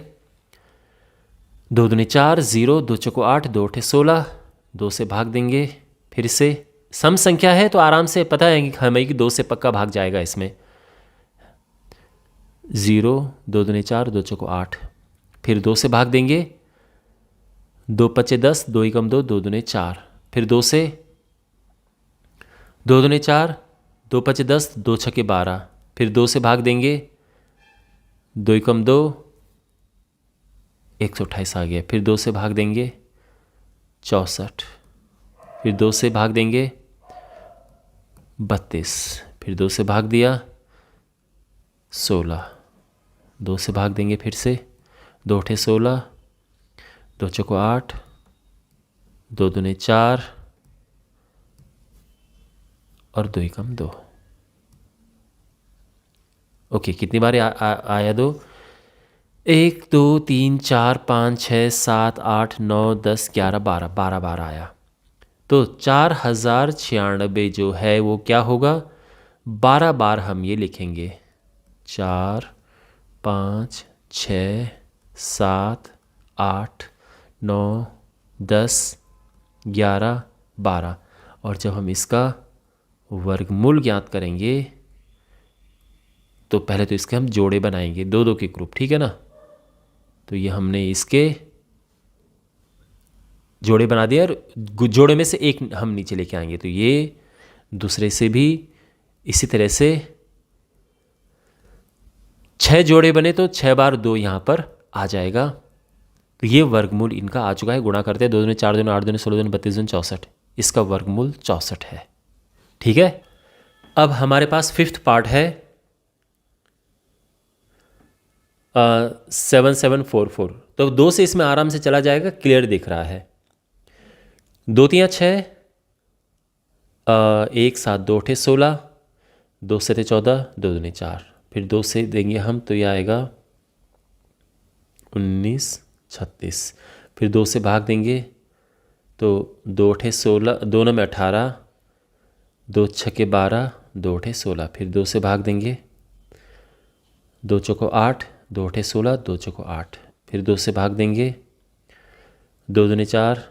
2 दूनी 4, 0, 2 चौको 8, 2 अठे 16। 2 से भाग देंगे। फिर से सम संख्या है तो आराम से पता है कि हमें कि 2 से पक्का भाग जाएगा इसमें। 0, 2 दूनी 4, 2 चौको 8। फिर 2 से भाग देंगे। 2 पचे 10, 2 एकम 2, 2 दूनी 4। फिर 2 से 2 दूनी 4, 2 पचे 10, 2 छके 12। फिर 2 से भाग देंगे। 2 एकम 2, 128 आ गया। फिर 2 से भाग देंगे 64। फिर 2 से भाग देंगे 32। फिर 2 से भाग दिया 16। 2 से भाग देंगे फिर से। 2 अठे 16, 2 चौको 8, 2 दूने 4 और 2 एकम 2। ओके, कितनी बार आया 2? 1 2 3 4 5 6 7 8 9 10 11 12, 12 बार आया। तो 4096 जो है वो क्या होगा? 12 बार हम ये लिखेंगे। 4 5 6 7 8 9 10 11 12। और जब हम इसका वर्गमूल ज्ञात करेंगे तो पहले तो इसके हम जोड़े बनाएंगे, 2 2 के ग्रुप, ठीक है ना। तो ये हमने इसके जोड़े बना दिया और जोड़े में से एक हम नीचे लेके आएंगे। तो ये दूसरे से भी इसी तरह से 6 जोड़े बने तो 6 बार 2 यहाँ पर आ जाएगा। तो ये वर्गमूल इनका आ चुका है। गुणा करते हैं 2 दूनी 4 दूनी 8 दूनी 16 दूनी 32 दूनी 64। इसका वर्गमूल 64 है। ठीक है, अब हमारे पास फिफ्थ पार्ट है 7744। तो 2 से इसमें आराम से चला जाएगा, क्लियर दिख रहा है। 2 3 6, 1 7 2 अठे 16, 2 से 14, 2 दूनी 4। फिर 2 से देंगे हम तो यह आएगा 19 36। फिर 2 से भाग देंगे तो 2 अठे 16, 2 में 18, 2 छके 12, 2 अठे 16। फिर 2 से भाग देंगे। 2 चौको 8, 2 अठे 16, 2 चौको 8। फिर 2 से भाग देंगे। 2 दूनी 4,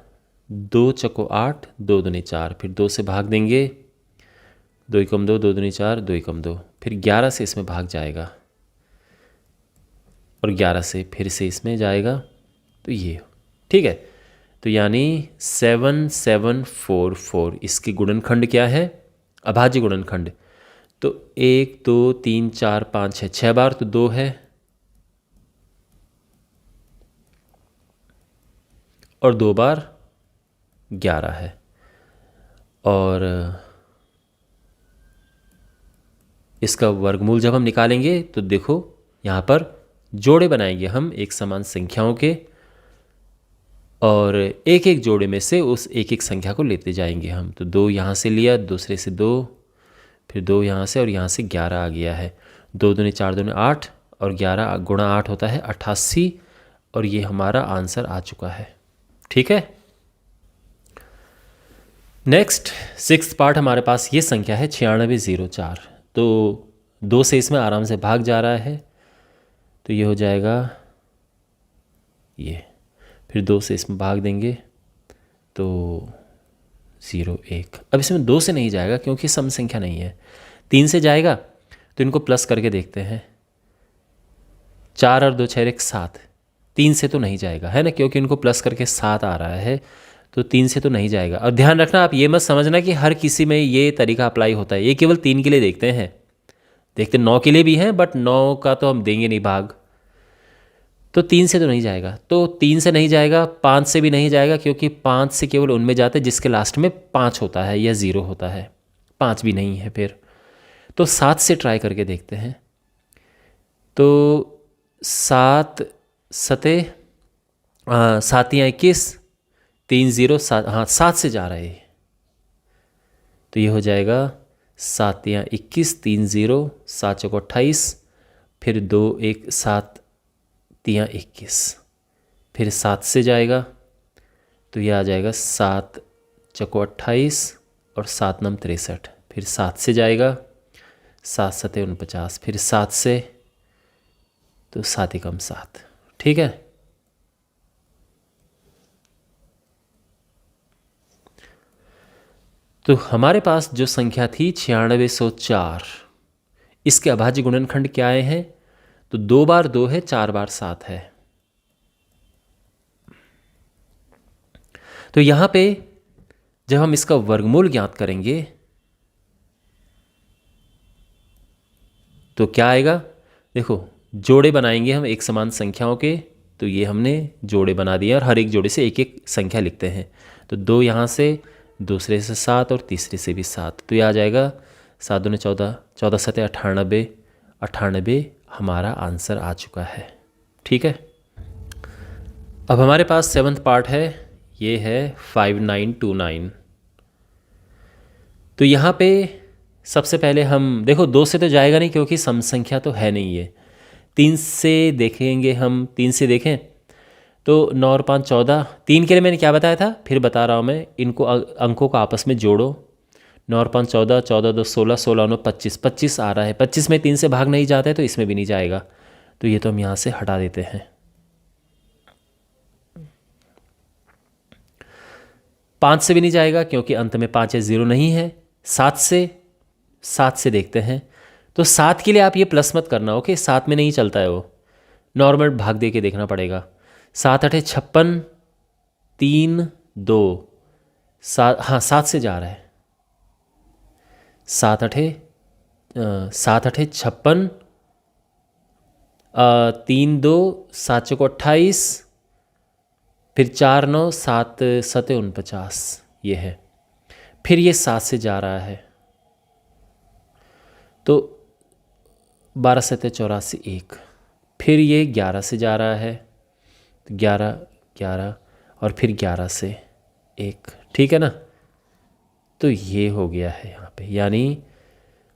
2 चौको 8, 2 दूनी 4। फिर 2 से भाग देंगे। 2 एकम 2, 2 दूनी 4, 2 एकम 2। फिर 11 से इसमें भाग जाएगा और 11 से फिर से इसमें जाएगा। तो ये ठीक है। तो यानी 7744 इसकी गुणनखंड क्या है? अभाज्य गुणनखंड। तो 1 2 3 4 5 6, 6 बार तो 2 है और 2 बार 11 है। और इसका वर्गमूल जब हम निकालेंगे तो देखो यहाँ पर जोड़े बनाएंगे हम एक समान संख्याओं के, और एक एक जोड़े में से उस एक एक संख्या को लेते जाएंगे हम। तो 2 यहाँ से लिया, दूसरे से 2, फिर 2 यहाँ से और यहाँ से 11 आ गया है। 2 दूनी 4 दूनी 8 और 11 गुणा 8 होता है 88। और ये हमारा आंसर आ चुका है। ठीक है, नेक्स्ट सिक्स्थ पार्ट हमारे पास ये संख्या है 9604। तो 2 से इसमें आराम से भाग जा रहा है, तो ये हो जाएगा ये। फिर 2 से इसमें भाग देंगे तो 0 1। अब इसमें 2 से नहीं जाएगा क्योंकि सम संख्या नहीं है। 3 से जाएगा तो इनको प्लस करके देखते हैं। 4 और 2 6 1 7। 3 से तो नहीं जाएगा है ना, क्योंकि इनको प्लस करके 7 आ रहा है, तो 3 से तो नहीं जाएगा। और ध्यान रखना, आप ये मत समझना कि हर किसी में ये तरीका अप्लाई होता है, ये केवल 3 के लिए देखते हैं। देखते 9 के लिए भी हैं, बट 9 का तो हम देंगे नहीं भाग, तो 3 से तो नहीं जाएगा। तो 3 से नहीं जाएगा, 5 से भी नहीं जाएगा, क्योंकि 5 से केवल उनमें जाते जिसके लास्ट में 5 होता है या 0 होता है। 5 भी नहीं है फिर, तो 7 से ट्राई करके देखते हैं। तो 7 सते 7 या 21, 3 0 7, हाँ 7 से जा रहे हैं, तो ये हो जाएगा 7 या 21, 3 0 7 चौको 28, फिर 2 1 7 या 21, फिर 7 से जाएगा तो ये आ जाएगा 7 चौको 28 और 7 नम 63, फिर 7 से जाएगा 7 सते 49, फिर 7 से तो 7 एकम 7। ठीक है, तो हमारे पास जो संख्या थी 9604, इसके अभाज्य गुणनखंड क्या आए हैं? तो 2 बार 2 है, 4 बार 7 है। तो यहां पे जब हम इसका वर्गमूल ज्ञात करेंगे तो क्या आएगा? देखो, जोड़े बनाएंगे हम एक समान संख्याओं के, तो ये हमने जोड़े बना दिए और हर एक जोड़े से एक एक संख्या लिखते हैं। तो 2 यहाँ से, दूसरे से 7 और तीसरे से भी 7, तो ये आ जाएगा 7 दूने 14, 14 सते 98, 98 हमारा आंसर आ चुका है। ठीक है, अब हमारे पास 7th पार्ट है, ये है 5929। तो यहाँ पे सबसे पहले हम देखो 2 से तो जाएगा नहीं क्योंकि सम संख्या तो है नहीं ये। 3 से देखेंगे हम, 3 से देखें तो 9 और 5 14। 3 के लिए मैंने क्या बताया था, फिर बता रहा हूँ मैं, इनको अंकों को आपस में जोड़ो। 9 और 5 14, 14 2 16, 16 9 25, 25 आ रहा है। 25 में 3 से भाग नहीं जाता है तो इसमें भी नहीं जाएगा, तो ये तो हम यहाँ से हटा देते हैं। 5 से भी नहीं जाएगा क्योंकि अंत में 5 या 0 नहीं है। 7 से देखते हैं, तो 7 के लिए आप ये प्लस मत करना, ओके? 7 में नहीं चलता है वो, नॉर्मल भाग दे के देखना पड़ेगा। 7 8 56, 3 2 7, हाँ 7 से जा रहा है। 7 8 56, 3 2 7 चौको 28, फिर 4 9 7 सते 49, ये है। फिर ये 7 से जा रहा है, तो 12 सते 84 1, फिर ये 11 से जा रहा है, तो 11 11 और फिर 11 से 1। ठीक है ना, तो ये हो गया है यहाँ पे, यानी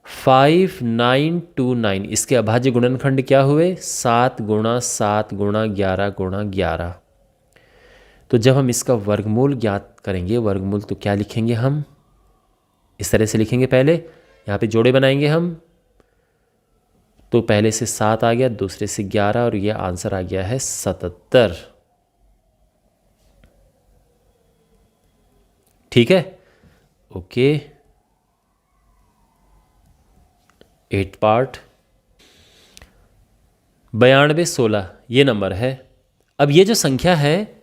5929। इसके अभाज्य गुणनखंड क्या हुए? 7 गुणा 7 गुणा 11 गुणा 11। तो जब हम इसका वर्गमूल ज्ञात करेंगे, वर्गमूल तो क्या लिखेंगे हम? इस तरह से लिखेंगे। पहले यहाँ पे जोड़े बनाएंगे हम, तो पहले से 7 आ गया, दूसरे से 11 और यह आंसर आ गया है 77। ठीक है, ओके। 8th पार्ट 92 16, ये नंबर है। अब ये जो संख्या है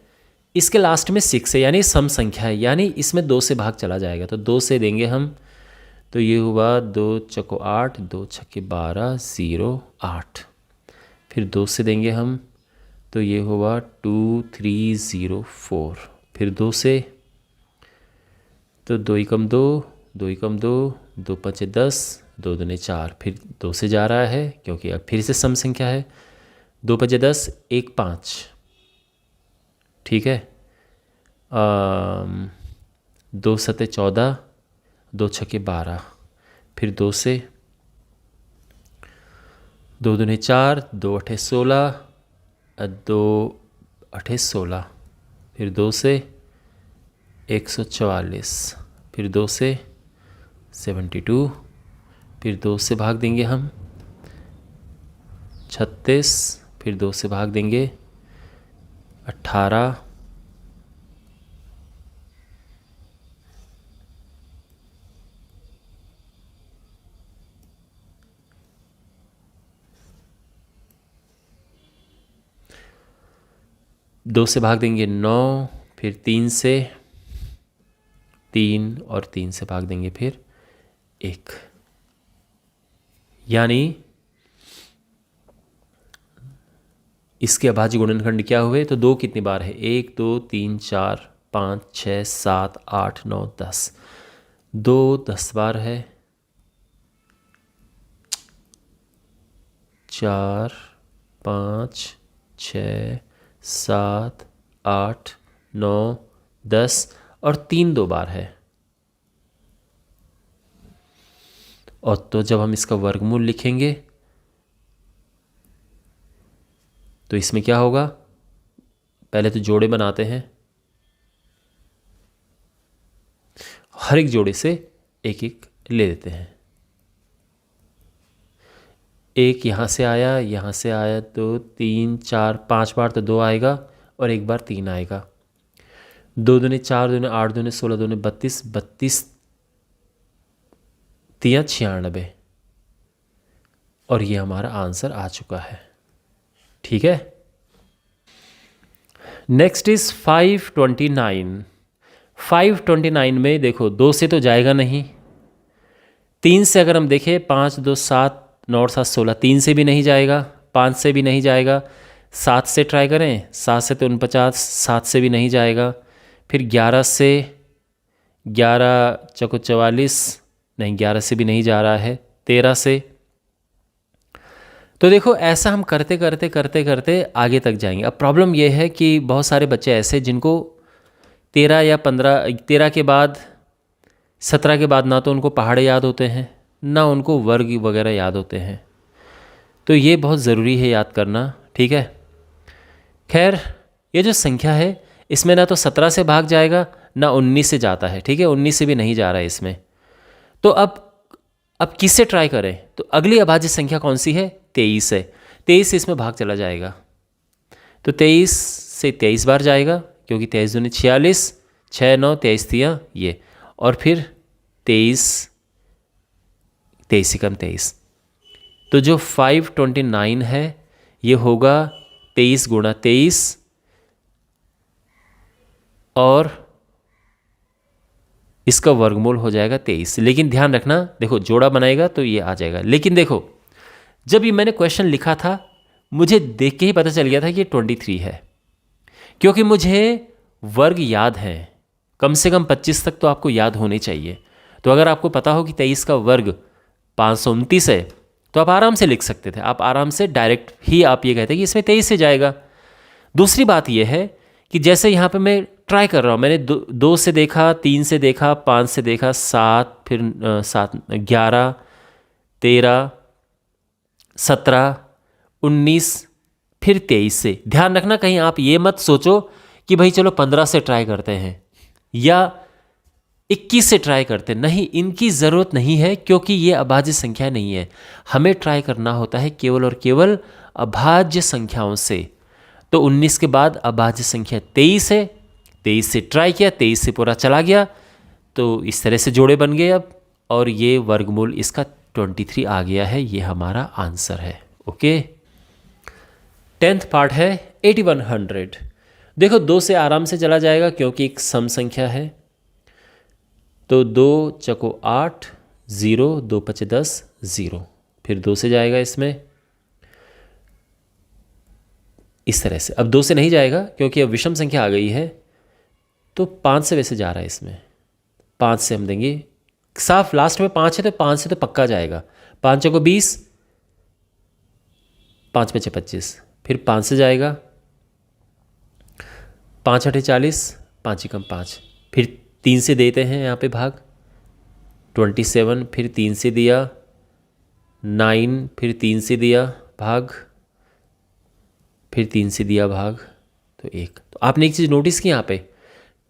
इसके लास्ट में 6 है, यानी सम संख्या है, यानी इसमें 2 से भाग चला जाएगा, तो 2 से देंगे हम, तो ये हुआ 2 चौको 8, 2 छक्के 12 0 8। फिर 2 से देंगे हम, तो ये हुआ 2 3 0 4। फिर 2 से, तो 2 एकम 2, 2 एकम 2, 2 5 10, 2 दूने 4। फिर 2 से जा रहा है क्योंकि अब फिर से सम संख्या है। 2 5 10 1 5। ठीक है, 2 सते 14, 2 छक्के 12। फिर 2 से, 2 दूने 4, 2 अठे 16, 2 अठे 16। फिर 2 से 144, फिर 2 से 72, फिर 2 से भाग देंगे हम 36, फिर 2 से भाग देंगे 18, दो से भाग देंगे 9, फिर 3 से 3 और 3 से भाग देंगे फिर 1। यानी इसके अभाज्य गुणनखंड क्या हुए? तो 2 कितनी बार है? 1 2 3 4 5 6 7 8 9 10, 2 10 बार है, 4 5 6 7 8 9 10 और 3 2 बार है। और तो जब हम इसका वर्गमूल लिखेंगे तो इसमें क्या होगा? पहले तो जोड़े बनाते हैं, हर एक जोड़े से एक एक ले लेते हैं। एक यहाँ से आया, यहाँ से आया, 2 3 4 5 बार तो 2 आएगा और एक बार 3 आएगा। 2 दूने 4, 2 दूने 8, 2 दूने 16, 2 दूने 32, 32 3 96 और ये हमारा आंसर आ चुका है। ठीक है। Next is 529। 529 में देखो 2 से तो जाएगा नहीं, 3 से अगर हम देखें 5 2 7 9 7 16, 3 से भी नहीं जाएगा, 5 से भी नहीं जाएगा, 7 से ट्राई करें, 7 से तो 49, 7 से भी नहीं जाएगा, फिर 11 से, 11 चौको 44, नहीं 11 से भी नहीं जा रहा है, 13 से। तो देखो ऐसा हम करते करते करते करते आगे तक जाएंगे। अब प्रॉब्लम यह है कि बहुत सारे बच्चे ऐसे जिनको 13 या 15, 13 के बाद 17 के बाद ना तो उनको पहाड़े याद होते हैं ना उनको वर्ग वगैरह याद होते हैं, तो ये बहुत ज़रूरी है याद करना। ठीक है। खैर ये जो संख्या है इसमें ना तो 17 से भाग जाएगा ना 19 से जाता है। ठीक है, 19 से भी नहीं जा रहा है इसमें। तो अब किससे ट्राई करें? तो अगली अभाज्य संख्या कौन सी है? 23 है। 23 से इसमें भाग चला जाएगा, तो 23 से 23 बार जाएगा क्योंकि 23 दूनी 46, 6 9 23 दिया ये, और फिर 23 से कम 23। तो जो 529 है ये होगा 23 गुणा 23 और इसका वर्गमूल हो जाएगा 23। लेकिन ध्यान रखना, देखो जोड़ा बनाएगा तो ये आ जाएगा। लेकिन देखो जब ये मैंने क्वेश्चन लिखा था मुझे देख के ही पता चल गया था कि 23 है, क्योंकि मुझे वर्ग याद हैं। कम से कम 25 तक तो आपको याद होने चाहिए। तो अगर आपको पता हो कि 23 का वर्ग 529 है तो आप आराम से लिख सकते थे। आप आराम से डायरेक्ट ही आप ये कहते कि इसमें 23 से जाएगा। दूसरी बात यह है कि जैसे यहाँ पे मैं ट्राई कर रहा हूँ, मैंने 2 से देखा, 3 से देखा, 5 से देखा, 7, फिर 7 11 13 17 19, फिर 23 से। ध्यान रखना कहीं आप ये मत सोचो कि भाई चलो 15 से ट्राई करते हैं या 21 से ट्राई करते हैं। नहीं, इनकी ज़रूरत नहीं है क्योंकि ये अभाज्य संख्या नहीं है। हमें ट्राई करना होता है केवल और केवल अभाज्य संख्याओं से। तो 19 के बाद अभाज्य संख्या 23 है, 23 से ट्राई किया, 23 से पूरा चला गया, तो इस तरह से जोड़े बन गए अब, और ये वर्गमूल इसका 23 आ गया है। ये हमारा आंसर है। ओके। 10th पार्ट है 8100। देखो 2 से आराम से चला जाएगा क्योंकि एक सम संख्या है। तो 2 चको 8 0, 2 पचे 10 0, फिर 2 से जाएगा इसमें इस तरह से। अब 2 से नहीं जाएगा क्योंकि अब विषम संख्या आ गई है, तो 5 से वैसे जा रहा है इसमें। 5 से हम देंगे, साफ लास्ट में 5 है तो 5 से तो पक्का जाएगा। 5 चौको 20, 5 पचे 25, फिर 5 से जाएगा, 5 अठे 40, 5 एकम 5, फिर 3 से देते हैं यहाँ पे भाग, 27, फिर 3 से दिया, 9, फिर 3 से दिया भाग, फिर 3 से दिया भाग, तो 1। तो आपने एक चीज़ नोटिस की यहाँ पे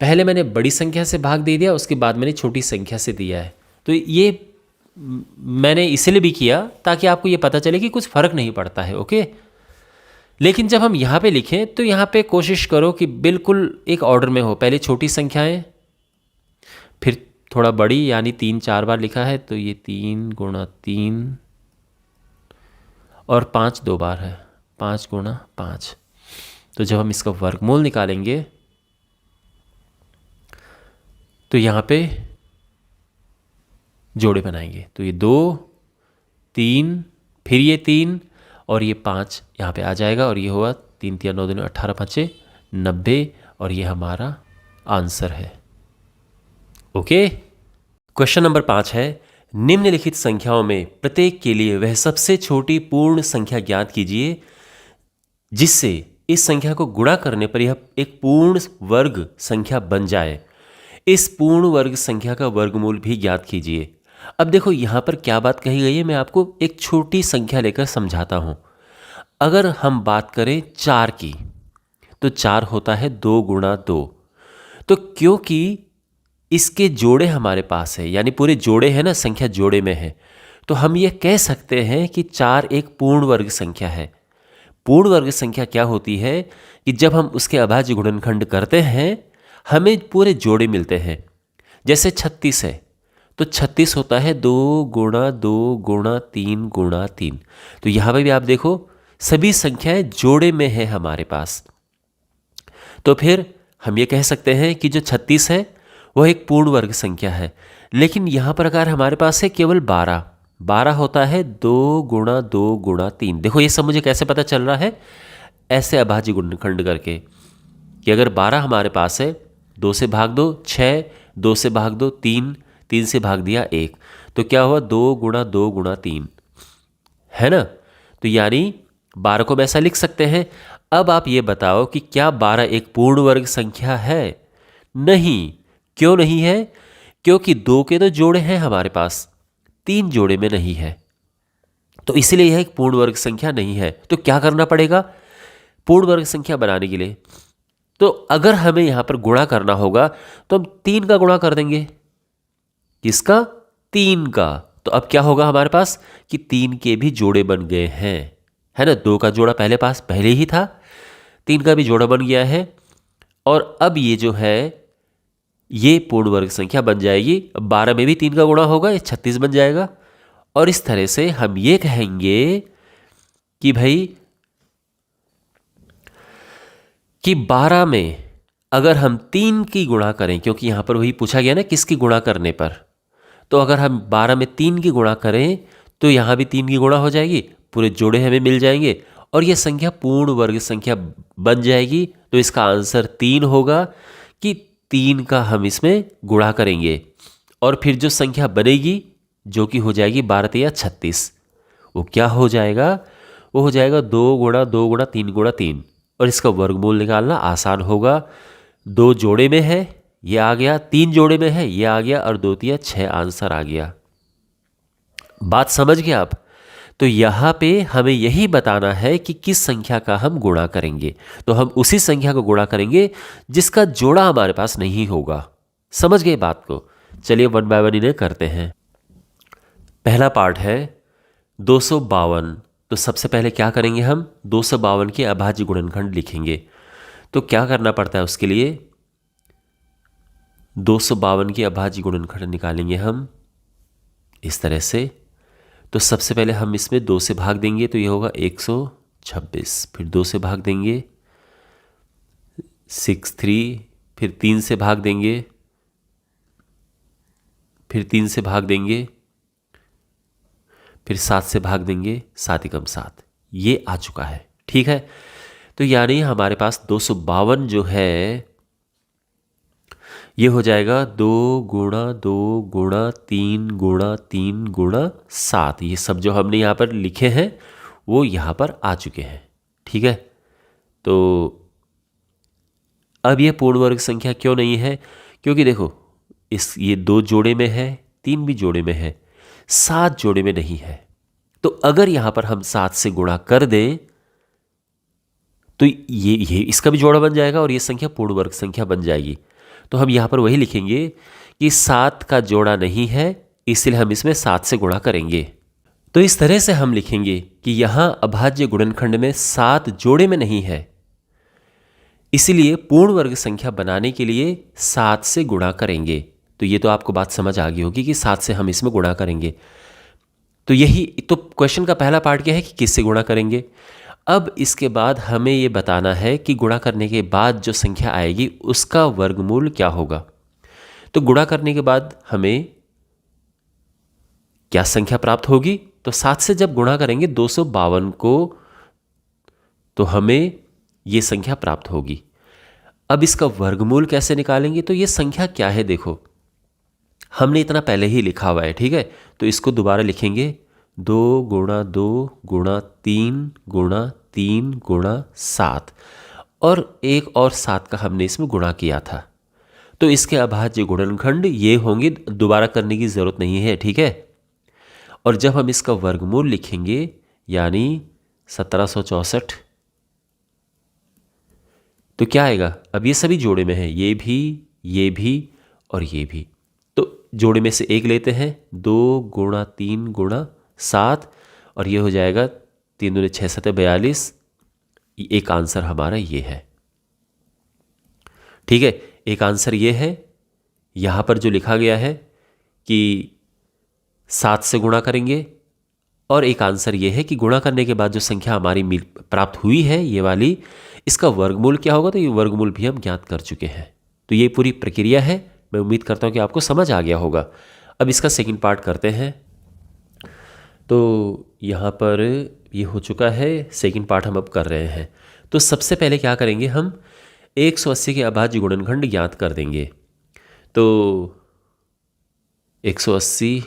पहले मैंने बड़ी संख्या से भाग दे दिया, उसके बाद मैंने छोटी संख्या से दिया है। तो ये मैंने इसलिए भी किया ताकि आपको ये पता चले कि कुछ फ़र्क नहीं पड़ता है। ओके, लेकिन जब हम यहाँ पे लिखें तो यहाँ पे कोशिश करो कि बिल्कुल एक ऑर्डर में हो। पहले छोटी संख्याएं, फिर थोड़ा बड़ी, यानी 3 4 बार लिखा है तो ये 3 गुणा 3, और 5 2 बार है, 5 गुणा 5। तो जब हम इसका वर्गमूल निकालेंगे तो यहाँ पे जोड़े बनाएंगे। तो ये 2 3, फिर ये 3 और ये 5 यहाँ पे आ जाएगा, और ये हुआ 3 3 9 2 18 5 90, और ये हमारा आंसर है। ओके, क्वेश्चन नंबर 5 है, निम्नलिखित संख्याओं में प्रत्येक के लिए वह सबसे छोटी पूर्ण संख्या ज्ञात कीजिए जिससे इस संख्या को गुणा करने पर यह एक पूर्ण वर्ग संख्या बन जाए। इस पूर्ण वर्ग संख्या का वर्गमूल भी ज्ञात कीजिए। अब देखो यहाँ पर क्या बात कही गई है, मैं आपको एक छोटी संख्या लेकर समझाता हूँ। अगर हम बात करें 4 की, तो 4 होता है 2 गुणा 2। तो क्योंकि इसके जोड़े हमारे पास है, यानी पूरे जोड़े हैं ना, संख्या जोड़े में है, तो हम ये कह सकते हैं कि 4 एक पूर्ण वर्ग संख्या है। पूर्ण वर्ग संख्या क्या होती है कि जब हम उसके अभाज्य गुणनखंड करते हैं हमें पूरे जोड़े मिलते हैं। जैसे 36 है तो 36 होता है 2 गुणा 2 गुणा 3 गुणा 3। तो यहाँ पर भी आप देखो सभी संख्याएं जोड़े में है हमारे पास। तो फिर हम ये कह सकते हैं कि जो 36 है वह एक पूर्ण वर्ग संख्या है। लेकिन यहाँ पर अगर हमारे पास है केवल 12 होता है 2 गुणा 2 गुणा 3। देखो ये सब मुझे कैसे पता चल रहा है, ऐसे अभाज्य गुणनखंड करके कि अगर 12 हमारे पास है, 2 से भाग दो 6, 2 से भाग दो 3, 3 से भाग दिया 1, तो क्या हुआ 2 गुणा 2 गुणा 3, है ना। तो यानी 12 को हम ऐसा लिख सकते हैं। अब आप ये बताओ कि क्या 12 एक पूर्ण वर्ग संख्या है? नहीं। क्यों नहीं है? क्योंकि 2 के तो जोड़े हैं हमारे पास, 3 जोड़े में नहीं है, तो इसलिए यह एक पूर्ण वर्ग संख्या नहीं है। तो क्या करना पड़ेगा पूर्ण वर्ग संख्या बनाने के लिए? तो अगर हमें यहां पर गुणा करना होगा तो हम 3 का गुणा कर देंगे। किसका? 3 का। तो अब क्या होगा हमारे पास कि 3 के भी जोड़े बन गए हैं, है ना। 2 का जोड़ा पहले ही था, 3 का भी जोड़ा बन गया है, और अब ये जो है ये पूर्ण वर्ग संख्या बन जाएगी। 12 में भी 3 का गुणा होगा, ये 36 बन जाएगा। और इस तरह से हम ये कहेंगे कि भाई कि 12 में अगर हम 3 की गुणा करें, क्योंकि यहां पर वही पूछा गया ना किसकी गुणा करने पर, तो अगर हम 12 में 3 की गुणा करें तो यहां भी 3 की गुणा हो जाएगी, पूरे जोड़े हमें मिल जाएंगे और यह संख्या पूर्ण वर्ग संख्या बन जाएगी। तो इसका आंसर 3 होगा कि 3 का हम इसमें गुणा करेंगे और फिर जो संख्या बनेगी जो कि हो जाएगी 12 या 36, वो क्या हो जाएगा? वो हो जाएगा 2 गुणा 2 गुणा 3 गुणा 3, और इसका वर्गमूल निकालना आसान होगा। 2 जोड़े में है ये आ गया, 3 जोड़े में है ये आ गया, और 2 तिया 6 आंसर आ गया। बात समझ गए आप? तो यहाँ पे हमें यही बताना है कि किस संख्या का हम गुणा करेंगे। तो हम उसी संख्या को गुणा करेंगे जिसका जोड़ा हमारे पास नहीं होगा। समझ गए बात को? चलिए 1 बाय 1 इन्हें करते हैं। पहला पार्ट है 252। तो सबसे पहले क्या करेंगे हम 252 के अभाज्य गुणनखंड लिखेंगे। तो क्या करना पड़ता है उसके लिए? 252 के अभाज्य गुणनखंड निकालेंगे हम इस तरह से। तो सबसे पहले हम इसमें 2 से भाग देंगे तो ये होगा 126, फिर 2 से भाग देंगे 63, फिर 3 से भाग देंगे, फिर 3 से भाग देंगे, फिर 7 से भाग देंगे, 7 एकम 7, ये आ चुका है। ठीक है, तो यानी हमारे पास 252 जो है ये हो जाएगा 2 गुणा 2 गुणा 3 गुणा 3 गुणा 7। ये सब जो हमने यहाँ पर लिखे हैं वो यहाँ पर आ चुके हैं। ठीक है, तो अब ये पूर्ण वर्ग संख्या क्यों नहीं है? क्योंकि देखो ये 2 जोड़े में है, 3 भी जोड़े में है, 7 जोड़े में नहीं है। तो अगर यहाँ पर हम 7 से गुणा कर दें तो ये इसका भी जोड़ा बन जाएगा और ये संख्या पूर्ण वर्ग संख्या बन जाएगी। तो हम यहाँ पर वही लिखेंगे कि 7 का जोड़ा नहीं है, इसलिए हम इसमें 7 से गुणा करेंगे। तो इस तरह से हम लिखेंगे कि यहाँ अभाज्य गुणनखंड में 7 जोड़े में नहीं है, इसलिए पूर्ण वर्ग संख्या बनाने के लिए 7 से गुणा करेंगे। तो ये तो आपको बात समझ आ गई होगी कि 7 से हम इसमें गुणा करेंगे। तो यही तो क्वेश्चन का पहला पार्ट क्या है कि किससे गुणा करेंगे। अब इसके बाद हमें ये बताना है कि गुणा करने के बाद जो संख्या आएगी उसका वर्गमूल क्या होगा। तो गुणा करने के बाद हमें क्या संख्या प्राप्त होगी, तो 7 से जब गुणा करेंगे 252 को, तो हमें ये संख्या प्राप्त होगी। अब इसका वर्गमूल कैसे निकालेंगे, तो ये संख्या क्या है, देखो हमने इतना पहले ही लिखा हुआ है, ठीक है। तो इसको दोबारा लिखेंगे 2 गुणा 2 गुणा 3 गुणा 3 गुणा 7, और एक और 7 का हमने इसमें गुणा किया था। तो इसके अभाज्य गुणनखंड ये होंगे, दोबारा करने की ज़रूरत नहीं है, ठीक है। और जब हम इसका वर्गमूल लिखेंगे यानी 1764, तो क्या आएगा, अब ये सभी जोड़े में है, ये भी और ये भी। तो जोड़े में से एक लेते हैं, 2 गुणा 3 गुणा 7, और ये हो जाएगा 3 दूनी 6 7 42। एक आंसर हमारा ये है, ठीक है। एक आंसर ये है, यहाँ पर जो लिखा गया है कि 7 से गुणा करेंगे, और एक आंसर ये है कि गुणा करने के बाद जो संख्या हमारी प्राप्त हुई है ये वाली, इसका वर्गमूल क्या होगा, तो ये वर्गमूल भी हम ज्ञात कर चुके हैं। तो ये पूरी प्रक्रिया है, मैं उम्मीद करता हूँ कि आपको समझ आ गया होगा। अब इसका सेकंड पार्ट करते हैं। तो यहाँ पर ये हो चुका है, सेकंड पार्ट हम अब कर रहे हैं। तो सबसे पहले क्या करेंगे, हम 180 के अभाज्य गुणनखंड ज्ञात कर देंगे। तो 180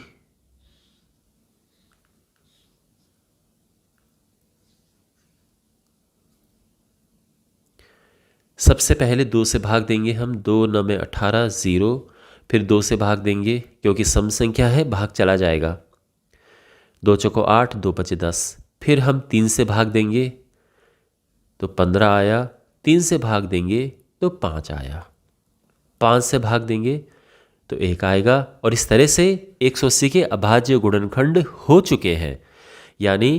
सबसे पहले 2 से भाग देंगे हम, 2 9 में 18 0, फिर 2 से भाग देंगे क्योंकि सम संख्या है, भाग चला जाएगा, 2 चौको 8 2 पचे 10। फिर हम 3 से भाग देंगे तो 15 आया, 3 से भाग देंगे तो 5 आया, 5 से भाग देंगे तो 1 आएगा। और इस तरह से 180 के अभाज्य गुणनखंड हो चुके हैं। यानी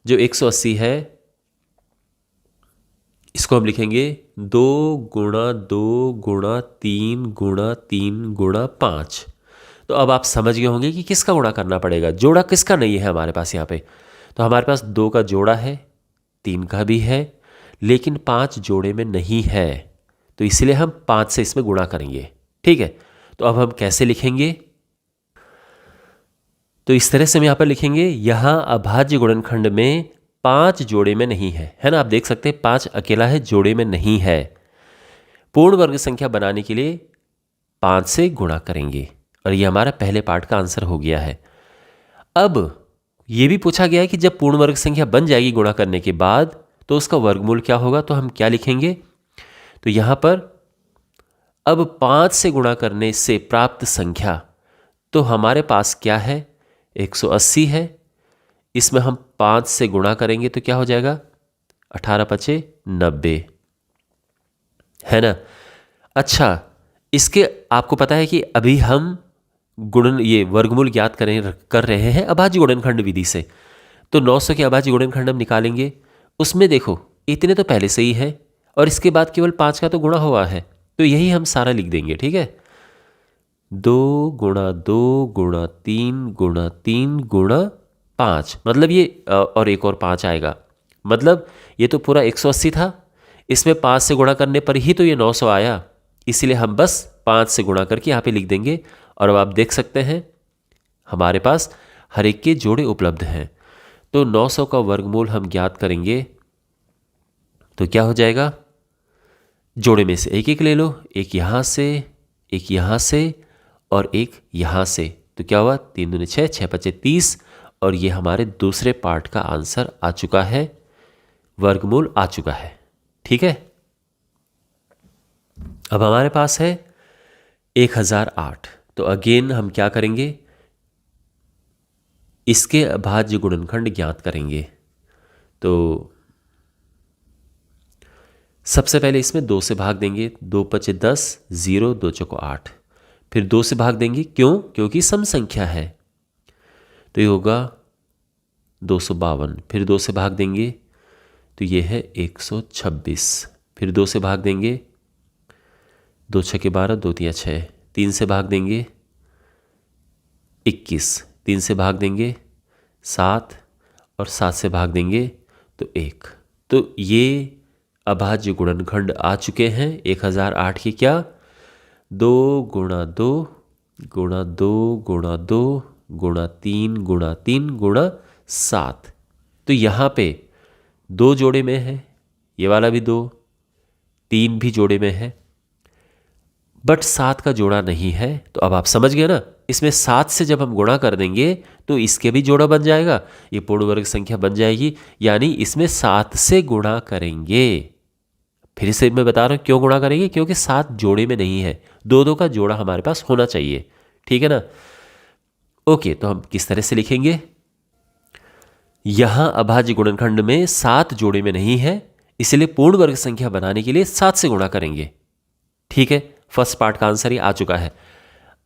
जो 180 है इसको हम लिखेंगे 2 गुणा 2 गुणा 3 गुणा 3 गुणा 5। तो अब आप समझ गए होंगे कि किसका गुणा करना पड़ेगा, जोड़ा किसका नहीं है हमारे पास यहाँ पे। तो हमारे पास 2 का जोड़ा है, 3 का भी है, लेकिन 5 जोड़े में नहीं है, तो इसलिए हम 5 से इसमें गुणा करेंगे, ठीक है। तो अब हम कैसे लिखेंगे, तो इस तरह से हम यहाँ पर लिखेंगे, यहाँ अभाज्य गुणनखंड में 5 जोड़े में नहीं है ना। आप देख सकते हैं 5 अकेला है, जोड़े में नहीं है। पूर्ण वर्ग संख्या बनाने के लिए 5 से गुणा करेंगे, और ये हमारा पहले पार्ट का आंसर हो गया है। अब ये भी पूछा गया है कि जब पूर्ण वर्ग संख्या बन जाएगी गुणा करने के बाद, तो उसका वर्गमूल क्या होगा। तो हम क्या लिखेंगे, तो यहाँ पर अब 5 से गुणा करने से प्राप्त संख्या, तो हमारे पास क्या है, 180 है। इसमें हम 5 से गुणा करेंगे तो क्या हो जाएगा, 18 पचे 90, है ना। अच्छा, इसके आपको पता है कि अभी हम ये वर्गमूल ज्ञात कर रहे हैं अभाज्य गुणनखंड विधि से। तो 900 के अभाज्य गुणनखंड हम निकालेंगे, उसमें देखो इतने तो पहले से ही है, और इसके बाद केवल 5 का तो गुणा हुआ है, तो यही हम सारा लिख देंगे, ठीक है। 2 गुणा 2 गुणा 3 गुणा 3 गुणा 5, मतलब ये और एक और 5 आएगा, मतलब ये तो पूरा 180 था, इसमें 5 से गुणा करने पर ही तो ये 900 आया, इसीलिए हम बस 5 से गुणा करके यहाँ पे लिख देंगे। और अब आप देख सकते हैं हमारे पास हर एक के जोड़े उपलब्ध हैं। तो 900 का वर्गमूल हम ज्ञात करेंगे, तो क्या हो जाएगा, जोड़े में से एक एक ले लो, एक यहाँ से, एक यहाँ से और एक यहाँ से, तो क्या हुआ, 3 दूनी 6 6 पचे 30, और ये हमारे दूसरे पार्ट का आंसर आ चुका है, वर्गमूल आ चुका है, ठीक है। अब हमारे पास है 1008। तो अगेन हम क्या करेंगे, इसके अभाज्य गुणनखंड ज्ञात करेंगे। तो सबसे पहले इसमें 2 से भाग देंगे, 2 पचे 10, 0 2 चौको 8। फिर 2 से भाग देंगे, क्यों? क्योंकि सम संख्या है, तो ये होगा 252। फिर 2 से भाग देंगे तो ये है 126। फिर 2 से भाग देंगे, 2 छके 12, 2 तिया 6। 3 से भाग देंगे 21, 3 से भाग देंगे 7, और 7 से भाग देंगे तो 1। तो ये अभाज्य गुणनखंड आ चुके हैं 1008 के क्या? 2 गुणा 2 गुणा 2 गुणा 2 गुणा 3 गुणा 3 गुणा 7। तो यहाँ पे 2 जोड़े में है, ये वाला भी 2, 3 भी जोड़े में है, बट 7 का जोड़ा नहीं है। तो अब आप समझ गए ना, इसमें 7 से जब हम गुणा कर देंगे तो इसके भी जोड़ा बन जाएगा, ये पूर्ण वर्ग संख्या बन जाएगी। यानी इसमें 7 से गुणा करेंगे। फिर से मैं बता रहा हूँ क्यों गुणा करेंगे, क्योंकि 7 जोड़े में नहीं है, 2 का जोड़ा हमारे पास होना चाहिए, ठीक है ना। ओके, तो हम किस तरह से लिखेंगे? यहां अभाज्य गुणनखंड में 7 जोड़े में नहीं है, इसलिए पूर्ण वर्ग संख्या बनाने के लिए 7 से गुणा करेंगे। ठीक है, फर्स्ट पार्ट का आंसर ही आ चुका है।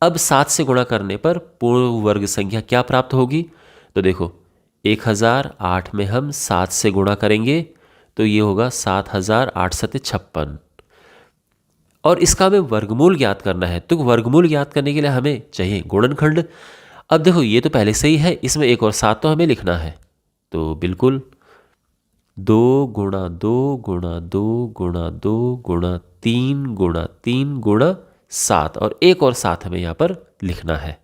अब 7 से गुणा करने पर पूर्ण वर्ग संख्या क्या प्राप्त होगी? तो देखो 1008 में हम 7 से गुणा करेंगे तो ये होगा 7856। और इसका हमें वर्गमूल ज्ञात करना है, तो वर्गमूल ज्ञात करने के लिए हमें चाहिए गुणनखंड। अब देखो ये तो पहले से ही है, इसमें एक और 7 तो हमें लिखना है, तो बिल्कुल 2 गुणा 2 गुणा 2 गुणा 2 गुणा 3 गुणा 3 गुणा 7, और एक और 7 हमें यहाँ पर लिखना है।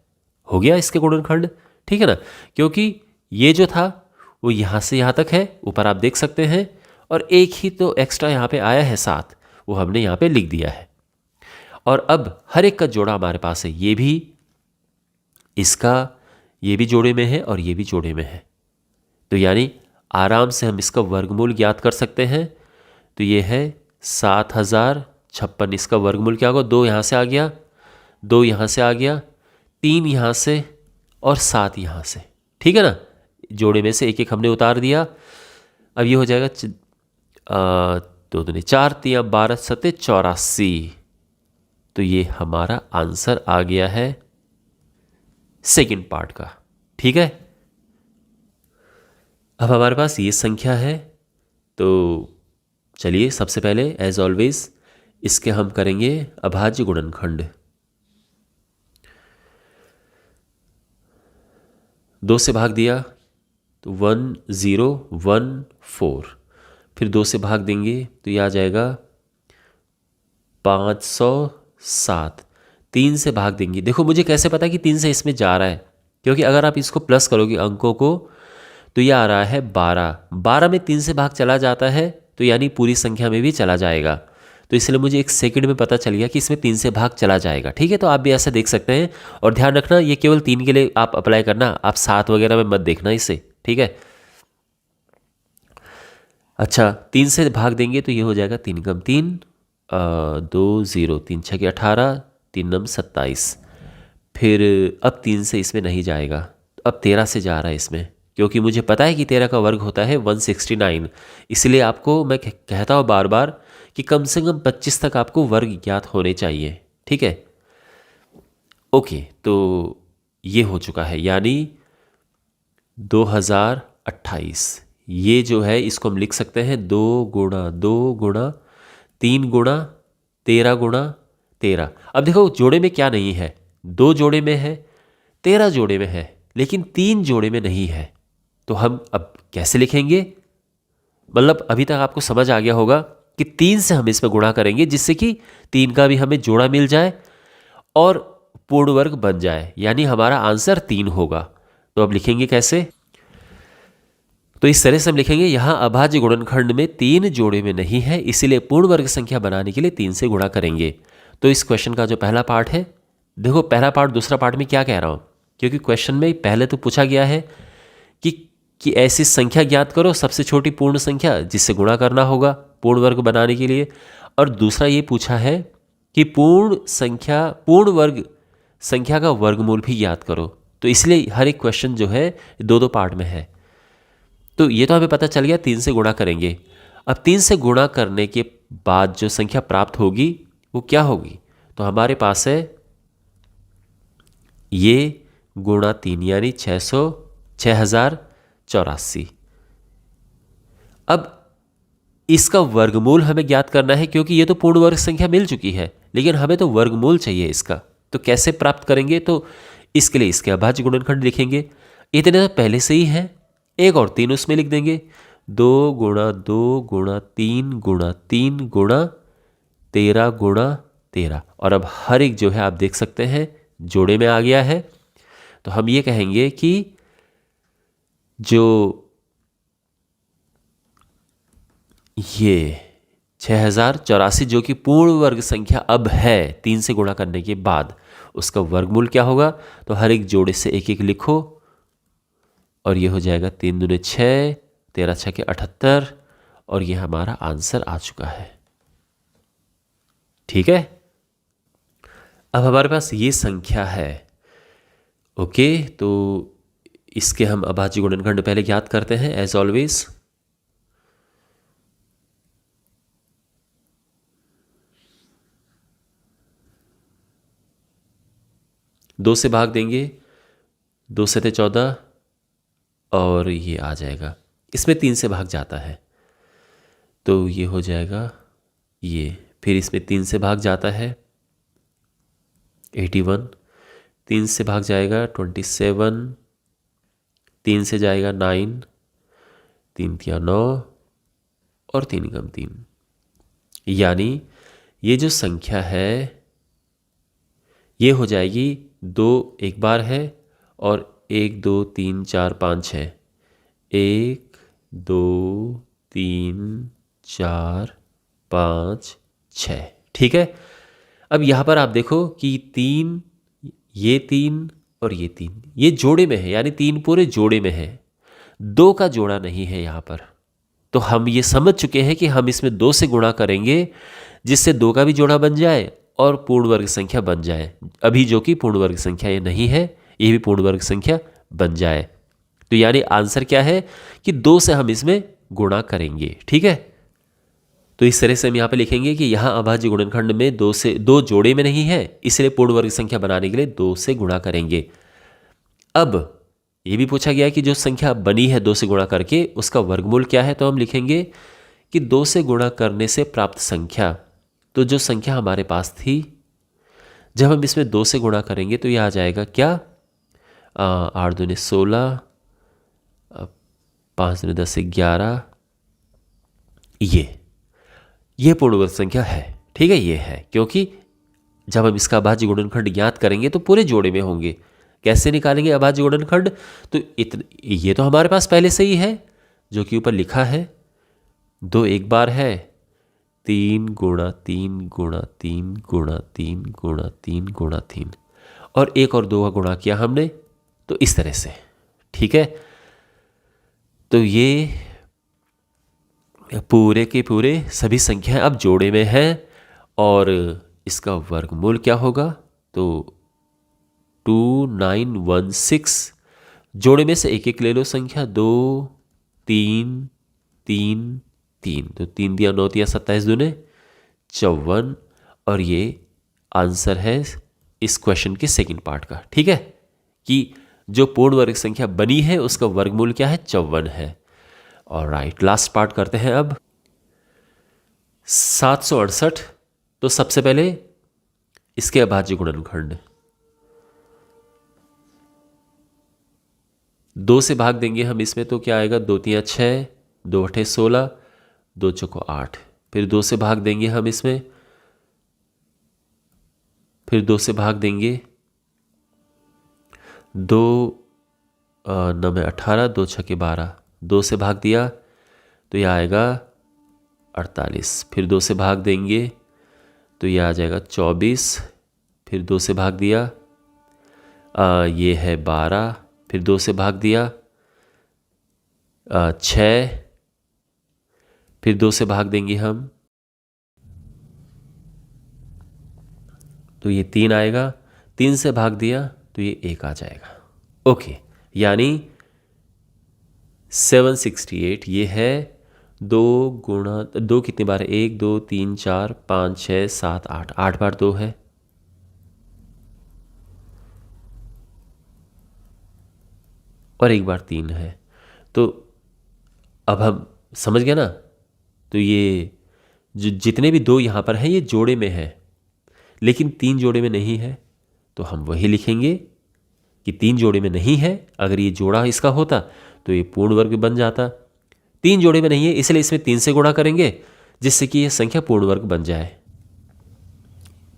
हो गया इसके गुणनखंड, ठीक है ना। क्योंकि ये जो था वो यहाँ से यहाँ तक है, ऊपर आप देख सकते हैं, और एक ही तो एक्स्ट्रा यहाँ पे आया है 7, वो हमने यहाँ पे लिख दिया है। और अब हर एक का जोड़ा हमारे पास है, ये भी इसका, ये भी जोड़े में है और ये भी जोड़े में है, तो यानी आराम से हम इसका वर्गमूल ज्ञात कर सकते हैं। तो ये है 7056, इसका वर्गमूल क्या होगा? 2 यहाँ से आ गया, 2 यहाँ से आ गया, 3 यहाँ से और 7 यहाँ से, ठीक है ना। जोड़े में से एक एक हमने उतार दिया। अब ये हो जाएगा 2 दूनी 4 तिया 12 सते 84। तो ये हमारा आंसर आ गया है सेकंड पार्ट का, ठीक है। अब हमारे पास ये संख्या है, तो चलिए सबसे पहले एज ऑलवेज इसके हम करेंगे अभाज्य गुणनखंड। 2 से भाग दिया तो 1014, फिर 2 से भाग देंगे तो ये आ जाएगा 507। 3 से भाग देंगे, देखो मुझे कैसे पता कि 3 से इसमें जा रहा है, क्योंकि अगर आप इसको प्लस करोगे अंकों को तो ये आ रहा है 12। 12 में 3 से भाग चला जाता है, तो यानी पूरी संख्या में भी चला जाएगा। तो इसलिए मुझे 1 सेकंड में पता चल गया कि इसमें 3 से भाग चला जाएगा, ठीक है। तो आप भी ऐसा देख सकते हैं, और ध्यान रखना ये केवल 3 के लिए आप अप्लाई करना, आप 7 वगैरह में मत देखना इसे, ठीक है। अच्छा, 3 से भाग देंगे तो ये हो जाएगा 3 कम 3 2 0, 3 6 18, 3 नम 27। फिर अब 3 से इसमें नहीं जाएगा, तो अब 13 से जा रहा है इसमें, क्योंकि मुझे पता है कि 13 का वर्ग होता है 169। इसलिए आपको मैं कहता हूँ बार बार कि कम से कम 25 तक आपको वर्ग ज्ञात होने चाहिए, ठीक है। ओके, तो ये हो चुका है, यानी 2028। ये जो है इसको हम लिख सकते हैं 2 गुणा 2 गुणा 3 गुणा 13 गुणा 13। अब देखो जोड़े में क्या नहीं है, 2 जोड़े में है, 13 जोड़े में है, लेकिन 3 जोड़े में नहीं है। तो हम अब कैसे लिखेंगे? मतलब अभी तक आपको समझ आ गया होगा कि 3 से हम इसमें गुणा करेंगे, जिससे कि 3 का भी हमें जोड़ा मिल जाए और पूर्ण वर्ग बन जाए, यानी हमारा आंसर 3 होगा। तो अब लिखेंगे कैसे? तो इस तरह से हम लिखेंगे, यहाँ अभाज्य गुणनखंड में 3 जोड़े में नहीं है, इसीलिए पूर्ण वर्ग संख्या बनाने के लिए 3 से गुणा करेंगे। तो इस क्वेश्चन का जो पहला पार्ट है, देखो पहला पार्ट दूसरा पार्ट में क्या कह रहा हूँ, क्योंकि क्वेश्चन में पहले तो पूछा गया है कि ऐसी संख्या ज्ञात करो, सबसे छोटी पूर्ण संख्या जिससे गुणा करना होगा पूर्ण वर्ग बनाने के लिए, और दूसरा ये पूछा है कि पूर्ण वर्ग संख्या का वर्गमूल भी ज्ञात करो। तो इसलिए हर एक क्वेश्चन जो है 2 पार्ट में है। तो ये तो हमें पता चल गया 3 से गुणा करेंगे। अब 3 से गुणा करने के बाद जो संख्या प्राप्त होगी वो क्या होगी? तो हमारे पास है ये गुणा 3 यानी 6084। अब इसका वर्गमूल हमें ज्ञात करना है, क्योंकि ये तो पूर्ण वर्ग संख्या मिल चुकी है, लेकिन हमें तो वर्गमूल चाहिए इसका। तो कैसे प्राप्त करेंगे? तो इसके लिए इसके अभाज्य गुणनखंड लिखेंगे। इतने तो पहले से ही है, 1 और 3 उसमें लिख देंगे। 2 गुणा 2 गुणा 3 गुणा 3 गुणा 13 गुणा 13। और अब हर एक जो है आप देख सकते हैं जोड़े में आ गया है। तो हम ये कहेंगे कि जो ये 6084 जो कि पूर्ण वर्ग संख्या अब है 3 से गुणा करने के बाद, उसका वर्गमूल क्या होगा? तो हर एक जोड़े से एक एक लिखो और ये हो जाएगा 3 दूने 6, 13 6 के 78 और ये हमारा आंसर आ चुका है। ठीक है, अब हमारे पास ये संख्या है। ओके, तो इसके हम अभाज्य गुणनखंड पहले ज्ञात करते हैं एज ऑलवेज। दो से भाग देंगे, 2 से 14 और ये आ जाएगा। इसमें 3 से भाग जाता है तो ये हो जाएगा ये, फिर इसमें 3 से भाग जाता है 81, 3 से भाग जाएगा 27, 3 से जाएगा 9, 3 तिया 9 और 3 कम 3, यानी ये जो संख्या है ये हो जाएगी 2 एक बार है और 1 2 3 4 5 6, 1 2 3 4 5 6। ठीक है, अब यहाँ पर आप देखो कि 3 ये 3 और ये 3 ये जोड़े में है, यानी 3 पूरे जोड़े में है, 2 का जोड़ा नहीं है यहाँ पर। तो हम ये समझ चुके हैं कि हम इसमें 2 से गुणा करेंगे जिससे 2 का भी जोड़ा बन जाए और पूर्ण वर्ग संख्या बन जाए। अभी जो कि पूर्ण वर्ग संख्या ये नहीं है, ये भी पूर्ण वर्ग संख्या बन जाए। तो यानी आंसर क्या है कि 2 से हम इसमें गुणा करेंगे। ठीक है, तो इस तरह से हम यहाँ पे लिखेंगे कि यहाँ अभाज्य गुणनखंड में 2 जोड़े में नहीं है, इसलिए पूर्ण वर्ग संख्या बनाने के लिए 2 से गुणा करेंगे। अब ये भी पूछा गया कि जो संख्या बनी है 2 से गुणा करके उसका वर्गमूल क्या है, तो हम लिखेंगे कि 2 से गुणा करने से प्राप्त संख्या, तो जो संख्या हमारे पास थी जब हम इसमें 2 से गुणा करेंगे तो यह आ जाएगा क्या, 8 दूने 16, 5 दूने 10 11, ये पूर्ण वर्ग संख्या है। ठीक है, ये है क्योंकि जब हम इसका अभाज्य गुणनखंड ज्ञात करेंगे तो पूरे जोड़े में होंगे। कैसे निकालेंगे अभाज्य गुणनखंड? तो ये तो हमारे पास पहले से ही है जो कि ऊपर लिखा है, 2 एक बार है, 3 गुणा 3 गुणा 3 गुणा 3 गुणा 3 गुणा 3 और 1 और 2 का गुणा किया हमने, तो इस तरह से। ठीक है, तो ये पूरे के पूरे सभी संख्याएं अब जोड़े में हैं और इसका वर्गमूल क्या होगा? तो 2916, जोड़े में से एक एक ले लो संख्या, 2 3 3 3, तो 3 दिया 9 दिया 27 दूने 54 और ये आंसर है इस क्वेश्चन के सेकंड पार्ट का। ठीक है, कि जो पूर्ण वर्ग संख्या बनी है उसका वर्गमूल क्या है? 54 है। और राइट, लास्ट पार्ट करते हैं अब 768। तो सबसे पहले इसके अभाज्य गुणनखंड 2 से भाग देंगे हम इसमें, तो क्या आएगा? 2 तिया 6, 2 अठे 16, 2 चौको 8, फिर 2 से भाग देंगे हम इसमें, फिर 2 से भाग देंगे, 2 9 में 18, 2 छके 12, 2 से भाग दिया तो यह आएगा 48, फिर 2 से भाग देंगे तो यह आ जाएगा 24, फिर 2 से भाग दिया ये है 12, फिर 2 से भाग दिया 6, फिर 2 से भाग देंगे हम तो ये 3 आएगा, 3 से भाग दिया तो ये 1 आ जाएगा। ओके, यानी 768 ये है दो कितनी बार है? 1 2 3 4 5 6 7 8, 8 बार 2 है। और 1 बार 3 है। तो अब हम समझ गए ना? तो ये जितने भी 2 यहाँ पर हैं ये जोड़े में है, लेकिन 3 जोड़े में नहीं है। तो हम वही लिखेंगे कि 3 जोड़े में नहीं है। अगर ये जोड़ा इसका होता तो ये पूर्ण वर्ग बन जाता। 3 जोड़े में नहीं है, इसलिए इसमें 3 से गुणा करेंगे, जिससे कि यह संख्या पूर्ण वर्ग बन जाए।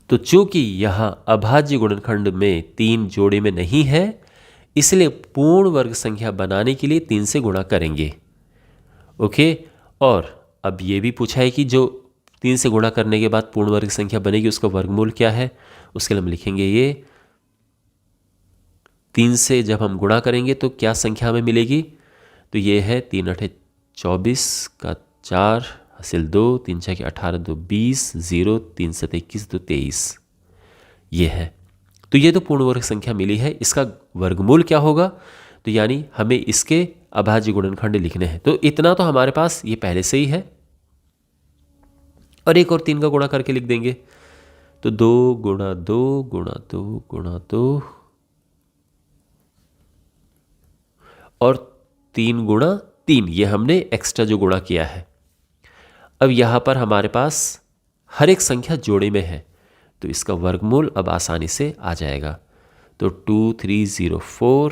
तो चूंकि यहां अभाज्य गुणनखंड में 3 जोड़े में नहीं है, इसलिए पूर्ण वर्ग संख्या बनाने के लिए 3 से गुणा करेंगे। ओके। और अब ये भी पूछा है कि जो 3 से गुणा करने के बाद पूर्ण वर्ग संख्या बनेगी उसका वर्गमूल क्या है। उसके लिए हम लिखेंगे ये 3 से जब हम गुणा करेंगे तो क्या संख्या हमें मिलेगी। तो ये है 3 8 24 का 4 हासिल 2, 3 6 18 2 20 0 3 7 21 2 23। ये है। तो ये तो पूर्ण वर्ग संख्या मिली है, इसका वर्गमूल क्या होगा। तो यानी हमें इसके अभाज्य गुणनखंड लिखने हैं। तो इतना तो हमारे पास ये पहले से ही है, और 1 और 3 का गुणा करके लिख देंगे। तो 2 गुणा 2 गुणा 2 गुणा 2 और 3 गुणा 3, ये हमने एक्स्ट्रा जो गुणा किया है। अब यहां पर हमारे पास हर एक संख्या जोड़े में है, तो इसका वर्गमूल अब आसानी से आ जाएगा। तो 2 3 0 4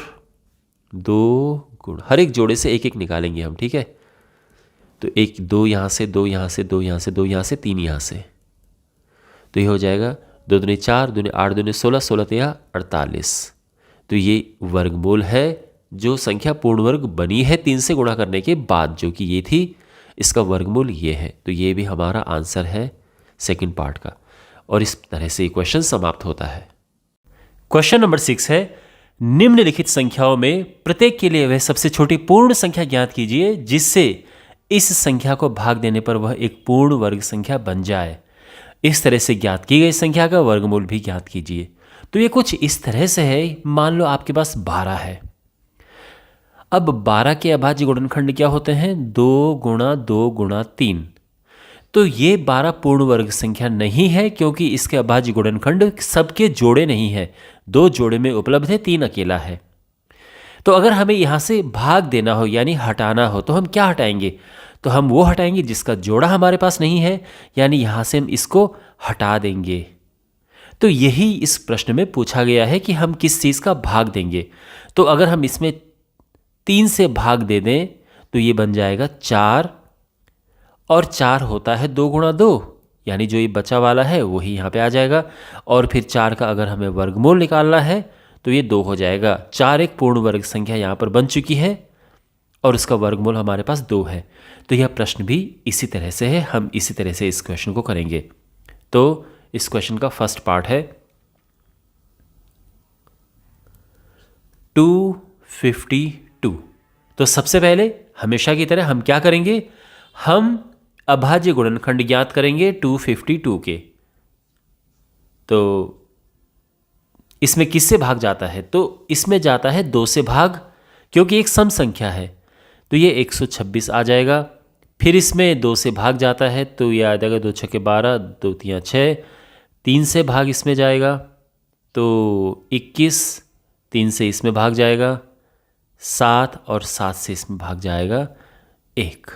2 गुण हर एक जोड़े से एक एक निकालेंगे हम, ठीक है। तो 1 2 यहाँ से, 2 यहाँ से, 2 यहाँ से, 2 यहाँ से, 3 यहाँ से। तो ये हो जाएगा 2 दूनी 4 दूनी 8 दूनी 16 16 तिया 48। तो ये वर्गमूल है जो संख्या पूर्ण वर्ग बनी है 3 से गुणा करने के बाद, जो कि ये थी, इसका वर्गमूल ये है। तो ये भी हमारा आंसर है सेकंड पार्ट का। और इस तरह से क्वेश्चन समाप्त होता है। क्वेश्चन नंबर 6 है, निम्नलिखित संख्याओं में प्रत्येक के लिए वह सबसे छोटी पूर्ण संख्या ज्ञात कीजिए जिससे इस संख्या को भाग देने पर वह एक पूर्ण वर्ग संख्या बन जाए। इस तरह से ज्ञात की गई संख्या का वर्गमूल भी ज्ञात कीजिए। तो ये कुछ इस तरह से है, मान लो आपके पास 12 है। अब 12 के अभाज्य गुणनखंड क्या होते हैं? 2 गुणा 2 गुणा 3। तो ये 12 पूर्ण वर्ग संख्या नहीं है, क्योंकि इसके अभाज्य गुणनखंड सबके जोड़े नहीं है। 2 जोड़े में उपलब्ध है, 3 अकेला है। तो अगर हमें यहाँ से भाग देना हो यानी हटाना हो, तो हम क्या हटाएंगे? तो हम वो हटाएंगे जिसका जोड़ा हमारे पास नहीं है, यानी यहाँ से हम इसको हटा देंगे। तो यही इस प्रश्न में पूछा गया है कि हम किस चीज़ का भाग देंगे। तो अगर हम इसमें 3 से भाग दे दें तो ये बन जाएगा 4, और 4 होता है 2 गुणा 2, यानी जो ये बचा वाला है वही यहाँ पे आ जाएगा। और फिर 4 का अगर हमें वर्गमूल निकालना है तो ये 2 हो जाएगा। 4 एक पूर्ण वर्ग संख्या यहाँ पर बन चुकी है और उसका वर्गमूल हमारे पास 2 है। तो यह प्रश्न भी इसी तरह से है, हम इसी तरह से इस क्वेश्चन को करेंगे। तो इस क्वेश्चन का फर्स्ट पार्ट है 252। तो सबसे पहले हमेशा की तरह हम क्या करेंगे? हम अभाज्य गुणनखंड ज्ञात करेंगे 252 के। तो इसमें किससे भाग जाता है? तो इसमें जाता है 2 से भाग, क्योंकि एक सम संख्या है। तो ये 126 आ जाएगा। फिर इसमें 2 से भाग जाता है, तो ये आ जाएगा 2 6 12 2 3 6। 3 से भाग इसमें जाएगा तो 21, 3 से इसमें भाग जाएगा 7, और 7 से इसमें भाग जाएगा 1।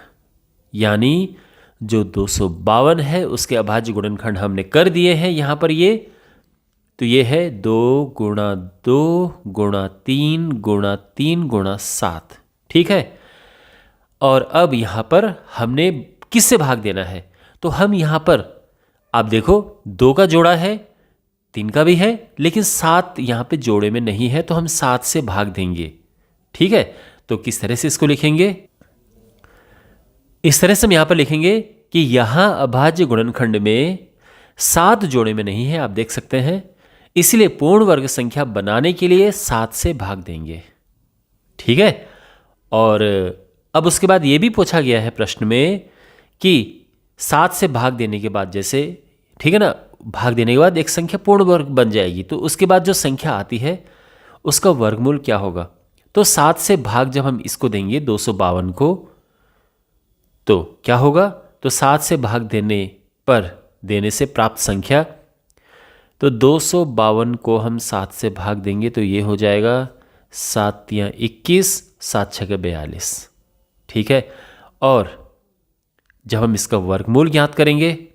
यानी जो 252 है उसके अभाज्य गुणनखंड हमने कर दिए हैं यहाँ पर ये। तो ये है 2 गुणा 2 गुणा 3 गुणा 3 गुणा 7, ठीक है। और अब यहाँ पर हमने किससे भाग देना है? तो हम यहाँ पर आप देखो 2 का जोड़ा है, 3 का भी है, लेकिन 7 यहाँ पे जोड़े में नहीं है, तो हम 7 से भाग देंगे, ठीक है। तो किस तरह से इसको लिखेंगे? इस तरह से हम यहाँ पर लिखेंगे कि यहाँ अभाज्य गुणनखंड में 7 जोड़े में नहीं है, आप देख सकते हैं, इसलिए पूर्ण वर्ग संख्या बनाने के लिए 7 से भाग देंगे, ठीक है। और अब उसके बाद ये भी पूछा गया है प्रश्न में कि 7 से भाग देने के बाद, जैसे ठीक है ना, भाग देने के बाद एक संख्या पूर्ण वर्ग बन जाएगी, तो उसके बाद जो संख्या आती है उसका वर्गमूल क्या होगा? तो 7 से भाग जब हम इसको देंगे 252 को, तो क्या होगा, तो 7 से भाग देने से प्राप्त संख्या, तो 252 को हम 7 से भाग देंगे तो ये हो जाएगा 7 या 21, 7 छः 42। ठीक है, और जब हम इसका वर्गमूल ज्ञात करेंगे,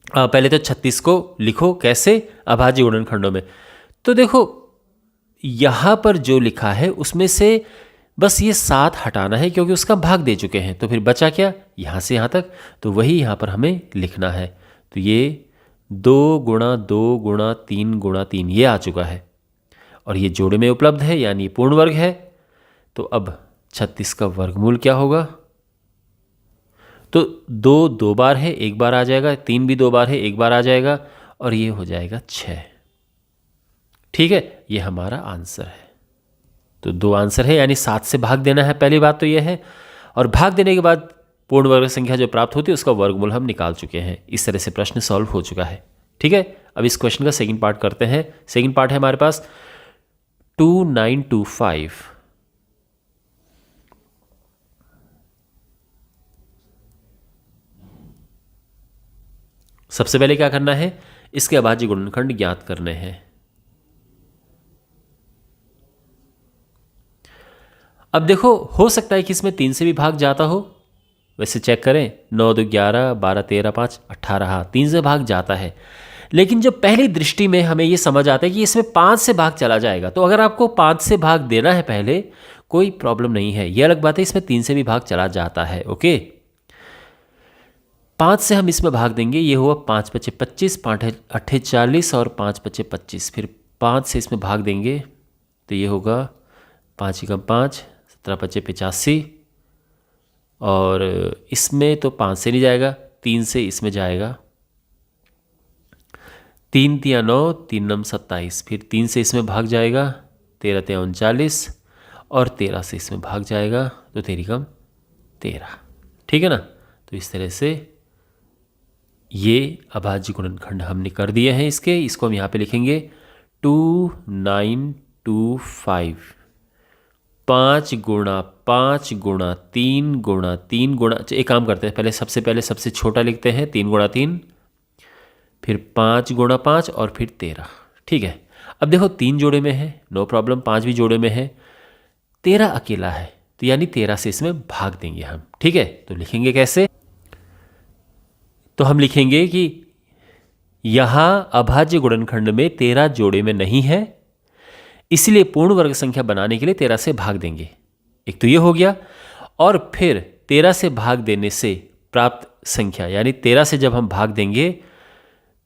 पहले तो 36 को लिखो कैसे, अभाज्य गुणनखंडों में। तो देखो यहाँ पर जो लिखा है उसमें से बस ये 7 हटाना है क्योंकि उसका भाग दे चुके हैं, तो फिर बचा क्या, यहाँ से यहाँ तक, तो वही यहाँ पर हमें लिखना है। तो ये 2 गुणा 2 गुणा 3 गुणा 3 ये आ चुका है और ये जोड़े में उपलब्ध है यानी पूर्ण वर्ग है। तो अब 36 का वर्गमूल क्या होगा, तो 2 2 बार है, 1 बार आ जाएगा, 3 भी 2 बार है, 1 बार आ जाएगा, और ये हो जाएगा 6। ठीक है, ये हमारा आंसर है। तो 2 आंसर है, यानी 7 से भाग देना है, पहली बात तो ये है, और भाग देने के बाद पूर्ण वर्ग संख्या जो प्राप्त होती है उसका वर्गमूल हम निकाल चुके हैं। इस तरह से प्रश्न सॉल्व हो चुका है। ठीक है, अब इस क्वेश्चन का सेकंड पार्ट करते हैं। सेकंड पार्ट है हमारे पास 2925। सबसे पहले क्या करना है, इसके अभाज्य गुणनखंड ज्ञात करने हैं। अब देखो, हो सकता है कि इसमें 3 से भी भाग जाता हो, वैसे चेक करें, 9 2 11, 12 13 5 18, हाँ 3 से भाग जाता है। लेकिन जो पहली दृष्टि में हमें ये समझ आता है कि इसमें 5 से भाग चला जाएगा, तो अगर आपको 5 से भाग देना है पहले, कोई प्रॉब्लम नहीं है, ये अलग बात है इसमें 3 से भी भाग चला जाता है। ओके, 5 से हम इसमें भाग देंगे, ये हुआ 5 5 25, 5 8 40 और 5 5 25। फिर 5 से इसमें भाग देंगे तो ये होगा 5 एकम 5, 17 5 85, और इसमें तो 5 से नहीं जाएगा, 3 से इसमें जाएगा, 3 3 9, 3 9 27। फिर 3 से इसमें भाग जाएगा, 13 3 39, और 13 से इसमें भाग जाएगा तो 13 कम 13। ठीक है ना, तो इस तरह से ये अभाज्य गुणनखंड हमने कर दिए हैं इसके। इसको हम यहाँ पे लिखेंगे 2925, 5 गुणा 5 गुणा 3 गुणा 3 गुणा, एक काम करते हैं, सबसे पहले सबसे छोटा लिखते हैं, 3 गुणा 3, फिर 5 गुणा 5 और फिर 13। ठीक है, अब देखो 3 जोड़े में है, नो प्रॉब्लम, 5 भी जोड़े में है, 13 अकेला है, तो यानी 13 से इसमें भाग देंगे हम। ठीक है, तो लिखेंगे कैसे, तो हम लिखेंगे कि यहाँ अभाज्य गुणनखंड में 13 जोड़े में नहीं है, इसलिए पूर्ण वर्ग संख्या बनाने के लिए 13 से भाग देंगे। एक तो ये हो गया, और फिर 13 से भाग देने से प्राप्त संख्या, यानी 13 से जब हम भाग देंगे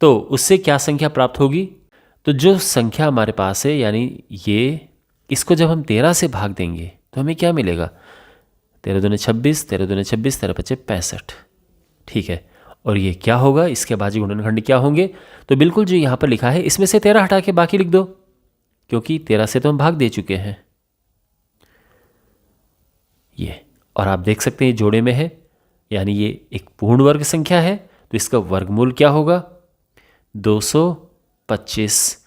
तो उससे क्या संख्या प्राप्त होगी, तो जो संख्या हमारे पास है, यानी ये, इसको जब हम 13 से भाग देंगे तो हमें क्या मिलेगा, 13 दूने 26, 13 दूने 26, 13 पचे 65। ठीक है, और ये क्या होगा, इसके अभाज्य गुणनखंड क्या होंगे, तो बिल्कुल जो यहाँ पर लिखा है इसमें से 13 हटा के बाकी लिख दो, क्योंकि 13 से तो हम भाग दे चुके हैं ये, और आप देख सकते हैं जोड़े में है, यानी ये एक पूर्ण वर्ग संख्या है, तो इसका वर्गमूल क्या होगा, 225,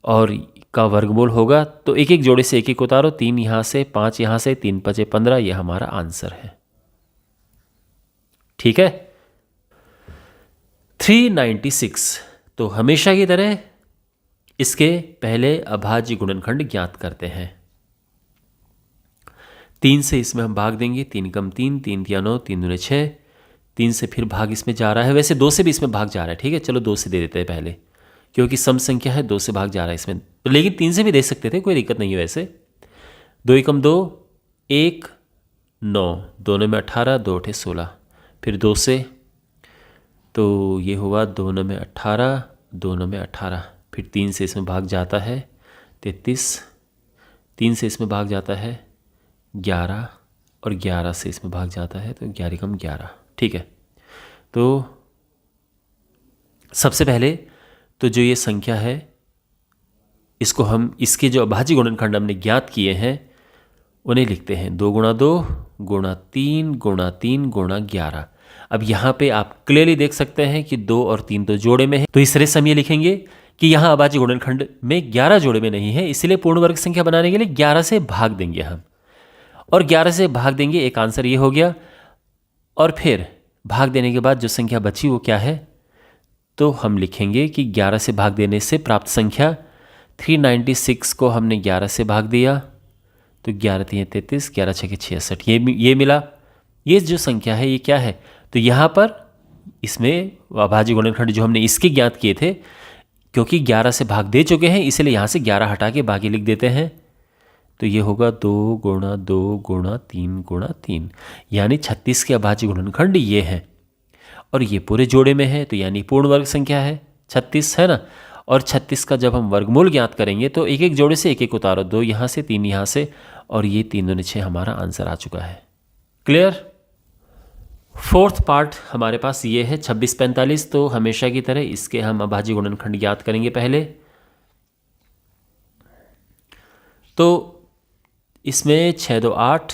और का वर्गमूल होगा, तो एक एक जोड़े से एक एक उतारो, 3 यहाँ से, 5 यहाँ से, 3 5 15, ये हमारा आंसर है। ठीक है, 396, तो हमेशा की तरह इसके पहले अभाज्य गुणनखंड ज्ञात करते हैं। 3 से इसमें हम भाग देंगे, 3 कम 3, 3 3 9, 3 दूने 6, 3 से फिर भाग इसमें जा रहा है, वैसे 2 से भी इसमें भाग जा रहा है। ठीक है, चलो 2 से दे देते हैं पहले, क्योंकि सम संख्या है, 2 से भाग जा रहा है इसमें, लेकिन 3 से भी दे सकते थे, कोई दिक्कत नहीं है वैसे। 2 एकम 2, 1 9, दोनों में 18, 2 8 16, फिर 2 से, तो ये हुआ 2 9 में 18, 2 9 में 18, फिर 3 से इसमें भाग जाता है 33, 3 से इसमें भाग जाता है 11, और 11 से इसमें भाग जाता है तो 11 कम 11। ठीक है, तो सबसे पहले तो जो ये संख्या है, इसको हम, इसके जो अभाज्य गुणनखंड हमने ज्ञात किए हैं उन्हें लिखते हैं, 2 गुणा 2 गुणा 3 गुणा 3 गुणा 11। अब यहाँ पे आप क्लियरली देख सकते हैं कि 2 और 3 तो जोड़े में है, तो इस तरह से हम ये लिखेंगे कि यहाँ अभाज्य गुणनखंड में 11 जोड़े में नहीं है, इसलिए पूर्ण वर्ग संख्या बनाने के लिए 11 से भाग देंगे हम, और 11 से भाग देंगे, एक आंसर ये हो गया। और फिर भाग देने के बाद जो संख्या बची वो क्या है, तो हम लिखेंगे कि 11 से भाग देने से प्राप्त संख्या 396 को हमने 11 से भाग दिया तो 11 3 33, 11 6 66, ये मिला। ये जो संख्या है ये क्या है, तो यहाँ पर इसमें अभाज्य गुणनखंड जो हमने इसके ज्ञात किए थे, क्योंकि 11 से भाग दे चुके हैं इसलिए यहाँ से 11 हटा के बाकी लिख देते हैं। तो ये होगा 2 गुणा 2 गुणा 3 गुणा 3, यानी 36 के अभाज्य गुणनखंड ये है और ये पूरे जोड़े में है, तो यानी पूर्ण वर्ग संख्या है 36, है ना। और 36 का जब हम वर्गमूल ज्ञात करेंगे तो एक एक जोड़े से एक एक उतारो, 2 यहाँ से 3 यहाँ से, और ये 3 दूनी 6 हमारा आंसर आ चुका है। क्लियर। फोर्थ पार्ट हमारे पास ये है 26 45। तो हमेशा की तरह इसके हम अभाज्य गुणनखंड ज्ञात करेंगे पहले। तो इसमें 6 2 8,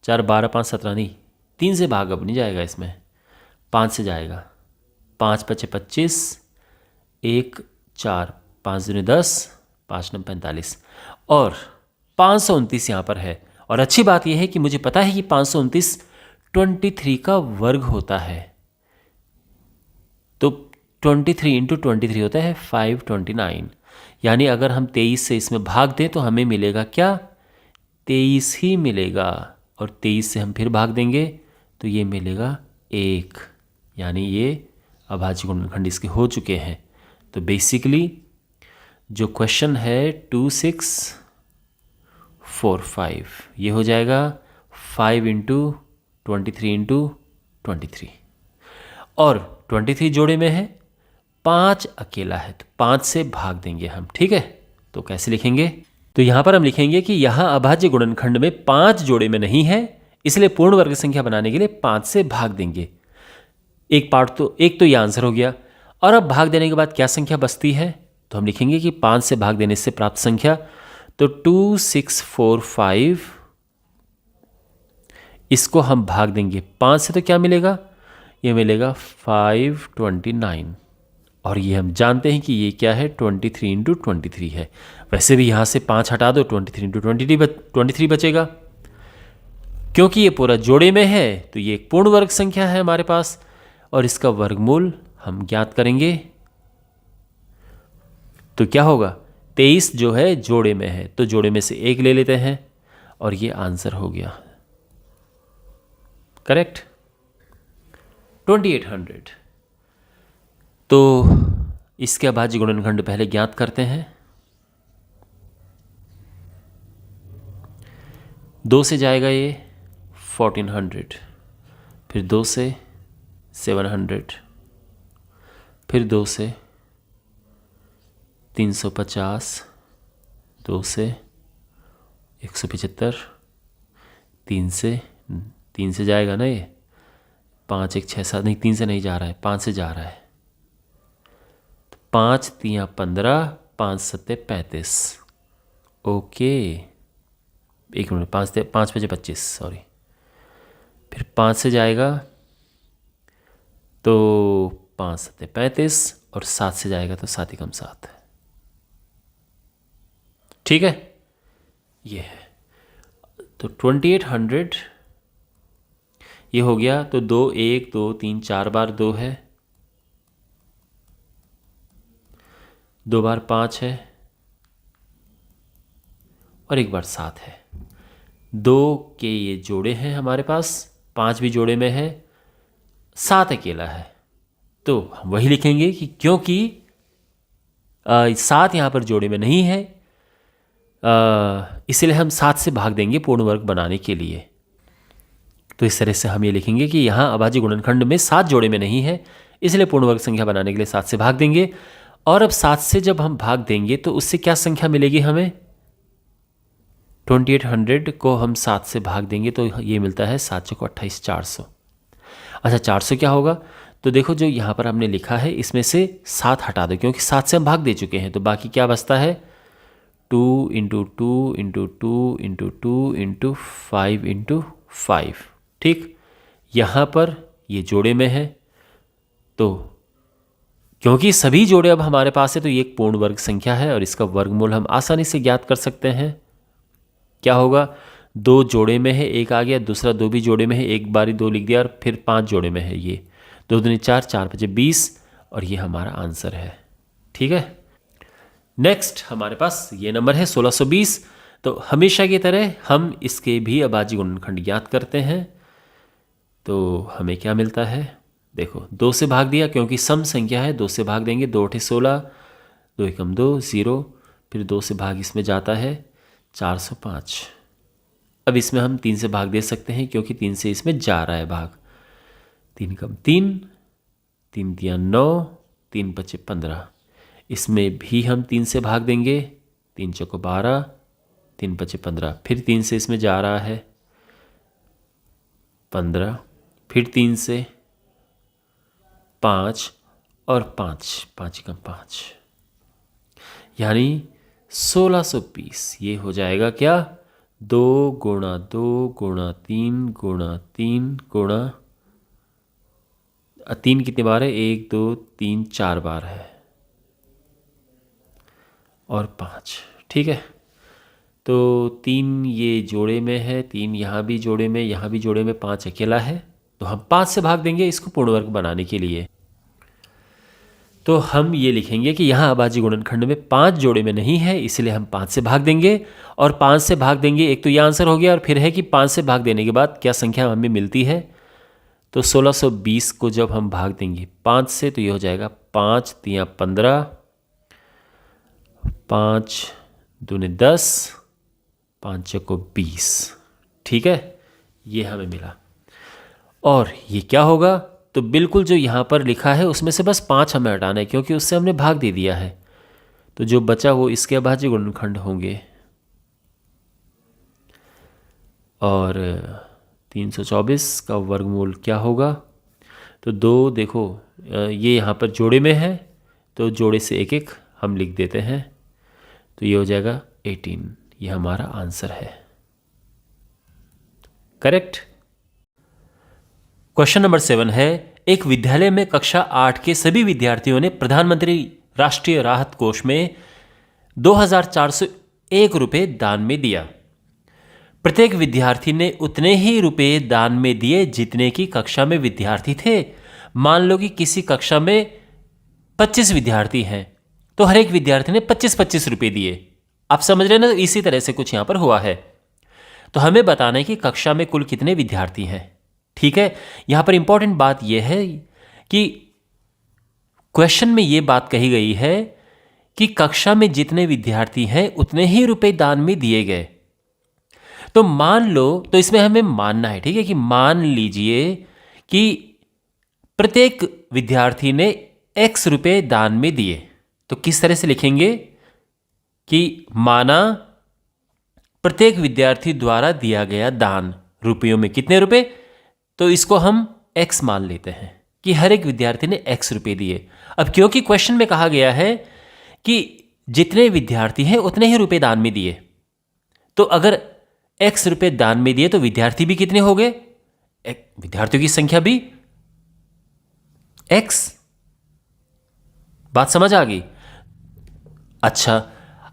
4 12 5 17, नहीं 3 से भाग अब नहीं जाएगा, इसमें 5 से जाएगा। 5 5 25, 1 4, 5 दूनी 10, 5 9 45 और 529 यहाँ पर है। और अच्छी बात यह है कि मुझे पता है कि 529 23 का वर्ग होता है, तो 23 इंटू 23 होता है 529, यानी अगर हम 23 से इसमें भाग दें तो हमें मिलेगा क्या, 23 ही मिलेगा। और 23 से हम फिर भाग देंगे तो ये मिलेगा 1, यानी ये अभाज्य गुणनखंड इसके हो चुके हैं। तो बेसिकली जो क्वेश्चन है 2 6 4 5, ये हो जाएगा 5 इंटू 23 इंटू 23, और 23 जोड़े में है, 5 अकेला है, तो 5 से भाग देंगे हम, ठीक है। तो कैसे लिखेंगे, तो यहाँ पर हम लिखेंगे कि यहाँ अभाज्य गुणनखंड में 5 जोड़े में नहीं है, इसलिए पूर्ण वर्ग संख्या बनाने के लिए 5 से भाग देंगे। एक तो ये आंसर हो गया। और अब भाग देने के बाद क्या संख्या बचती है, तो हम लिखेंगे कि 5 से भाग देने से प्राप्त संख्या, तो 2 6 4 5, इसको हम भाग देंगे 5 से, तो क्या मिलेगा, ये मिलेगा 529। और ये हम जानते हैं कि ये क्या है, 23 इंटू 23 है। वैसे भी यहाँ से 5 हटा दो, 23 इंटू 23 बचेगा। क्योंकि ये पूरा जोड़े में है तो ये एक पूर्ण वर्ग संख्या है हमारे पास, और इसका वर्गमूल हम ज्ञात करेंगे। तो क्या होगा, 23 जो है जोड़े में है तो जोड़े में से 1 ले लेते हैं और ये आंसर हो गया, करेक्ट। 2800। तो इसके अभाज्य गुणनखंड पहले ज्ञात करते हैं। 2 से जाएगा ये 1400, फिर 2 से 700, फिर 2 से 350, 2 से 175, 3 से जाएगा ना ये 5 1 6 7, नहीं 3 से नहीं जा रहा है, 5 से जा रहा है। तो 5 3 15, 5 7 35, ओके। एक मिनट, 5 5 25, सॉरी। फिर 5 से जाएगा तो 5 7 35, और 7 से जाएगा तो 7 एकम 7, ठीक है। ये है तो 2800 ये हो गया। तो 2 1 2 3 4 बार 2 है, 2 बार 5 है, और 1 बार 7 है। 2 के ये जोड़े हैं हमारे पास, 5 भी जोड़े में है, 7 अकेला है। तो हम वही लिखेंगे कि क्योंकि 7 यहाँ पर जोड़े में नहीं है, इसलिए हम 7 से भाग देंगे पूर्ण वर्ग बनाने के लिए। तो इस तरह से हम ये लिखेंगे कि यहाँ अभाज्य गुणनखंड में 7 जोड़े में नहीं है, इसलिए पूर्ण वर्ग संख्या बनाने के लिए 7 से भाग देंगे। और अब 7 से जब हम भाग देंगे तो उससे क्या संख्या मिलेगी हमें, 2800 को हम 7 से भाग देंगे तो ये मिलता है 7 चौको 28, 400। अच्छा 400 क्या होगा, तो देखो जो यहाँ पर हमने लिखा है इसमें से 7 हटा दो, क्योंकि 7 से हम भाग दे चुके हैं। तो बाकी क्या बचता है, 2 into 2 into 2 into 2 into 5 into 5, ठीक। यहाँ पर ये जोड़े में है, तो क्योंकि सभी जोड़े अब हमारे पास है तो ये एक पूर्ण वर्ग संख्या है और इसका वर्गमूल हम आसानी से ज्ञात कर सकते हैं। क्या होगा, 2 जोड़े में है, 1 आ गया, दूसरा 2 भी जोड़े में है, एक बारी 2 लिख दिया, और फिर 5 जोड़े में है। ये 2 दूनी 4, 4 5 20, और ये हमारा आंसर है। ठीक है, नेक्स्ट हमारे पास ये नंबर है 1620। तो हमेशा की तरह हम इसके भी अभाज्य गुणनखंड ज्ञात करते हैं। तो हमें क्या मिलता है, देखो 2 से भाग दिया क्योंकि सम संख्या है, 2 से भाग देंगे, 2 8 16, 2 1 2 0, फिर 2 से भाग इसमें जाता है 405। अब इसमें हम 3 से भाग दे सकते हैं क्योंकि 3 से इसमें जा रहा है भाग। 3 कम 3, 3 दिया 9, 3 बचे 15। इसमें भी हम 3 से भाग देंगे, 3 चौको 12, 3 बचे 15, फिर 3 से इसमें जा रहा है 15, फिर 3 से 5 और 5, 5 कम 5, यानी 1620। ये हो जाएगा क्या, 2 गुणा 2 गुणा 3 गुणा 3 गुणा 3 कितनी बार है, 1 2 3 4 बार है, और 5। ठीक है, तो 3 ये जोड़े में है, 3 यहाँ भी जोड़े में, यहाँ भी जोड़े में, 5 अकेला है, तो हम 5 से भाग देंगे इसको पूर्ण वर्ग बनाने के लिए। तो हम ये लिखेंगे कि यहाँ अभाज्य गुणनखंड में 5 जोड़े में नहीं है, इसलिए हम 5 से भाग देंगे, और 5 से भाग देंगे, एक तो ये आंसर हो गया, और फिर है कि 5 से भाग देने के बाद क्या संख्या हमें मिलती है। तो 1620 को जब हम भाग देंगे 5 से, तो ये हो जाएगा 5 तिया 15, 5 दूने 10, 5 चौको 20। ठीक है, ये हमें मिला। और ये क्या होगा, तो बिल्कुल जो यहाँ पर लिखा है उसमें से बस 5 हमें हटाना है क्योंकि उससे हमने भाग दे दिया है। तो जो बचा वो इसके अभाज्य गुणनखंड होंगे। और 324 का वर्गमूल क्या होगा, तो 2 देखो ये यहाँ पर जोड़े में है, तो जोड़े से एक एक हम लिख देते हैं, तो ये हो जाएगा 18। ये हमारा आंसर है। करेक्ट। क्वेश्चन नंबर 7 है, एक विद्यालय में कक्षा 8 के सभी विद्यार्थियों ने प्रधानमंत्री राष्ट्रीय राहत कोष में 2401 रुपये दान में दिया। प्रत्येक विद्यार्थी ने उतने ही रुपए दान में दिए जितने की कक्षा में विद्यार्थी थे। मान लो कि किसी कक्षा में 25 विद्यार्थी हैं, तो हर एक विद्यार्थी ने 25-25 रुपये दिए। आप समझ रहे हैं ना, इसी तरह से कुछ यहां पर हुआ है। तो हमें बताना है कि कक्षा में कुल कितने विद्यार्थी हैं। ठीक है, यहां पर इंपॉर्टेंट बात यह है कि क्वेश्चन में यह बात कही गई है कि कक्षा में जितने विद्यार्थी हैं उतने ही रुपए दान में दिए गए। तो मान लो, तो इसमें हमें मानना है, ठीक है, कि मान लीजिए कि प्रत्येक विद्यार्थी ने x रुपए दान में दिए। तो किस तरह से लिखेंगे कि माना प्रत्येक विद्यार्थी द्वारा दिया गया दान रुपयों में कितने रुपए, तो इसको हम x मान लेते हैं कि हर एक विद्यार्थी ने x रुपए दिए। अब क्योंकि क्वेश्चन में कहा गया है कि जितने विद्यार्थी हैं उतने ही रुपए दान में दिए, तो अगर x रुपए दान में दिए तो विद्यार्थी भी कितने हो गए, विद्यार्थियों की संख्या भी x। बात समझ आ गई। अच्छा,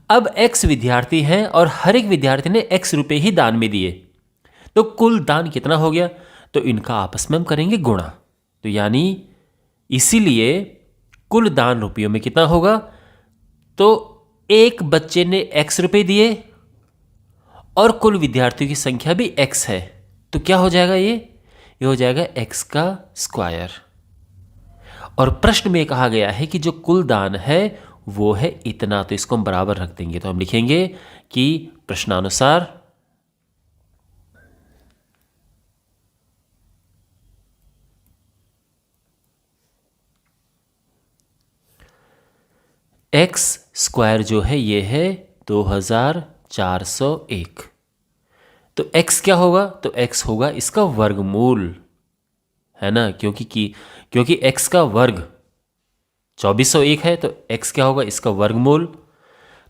अब x विद्यार्थी हैं और हर एक विद्यार्थी ने x रुपए ही दान में दिए, तो कुल दान कितना हो गया, तो इनका आपस में हम करेंगे गुणा। तो यानी इसीलिए कुल दान रुपयों में कितना होगा, तो एक बच्चे ने x रुपए दिए और कुल विद्यार्थियों की संख्या भी x है, तो क्या हो जाएगा, ये हो जाएगा x का स्क्वायर। और प्रश्न में कहा गया है कि जो कुल दान है वो है इतना, तो इसको हम बराबर रख देंगे। तो हम लिखेंगे कि प्रश्नानुसार x स्क्वायर जो है ये है 2401। तो x क्या होगा, तो x होगा इसका वर्गमूल, है ना, क्योंकि x का वर्ग 2401 है, तो x क्या होगा, इसका वर्गमूल।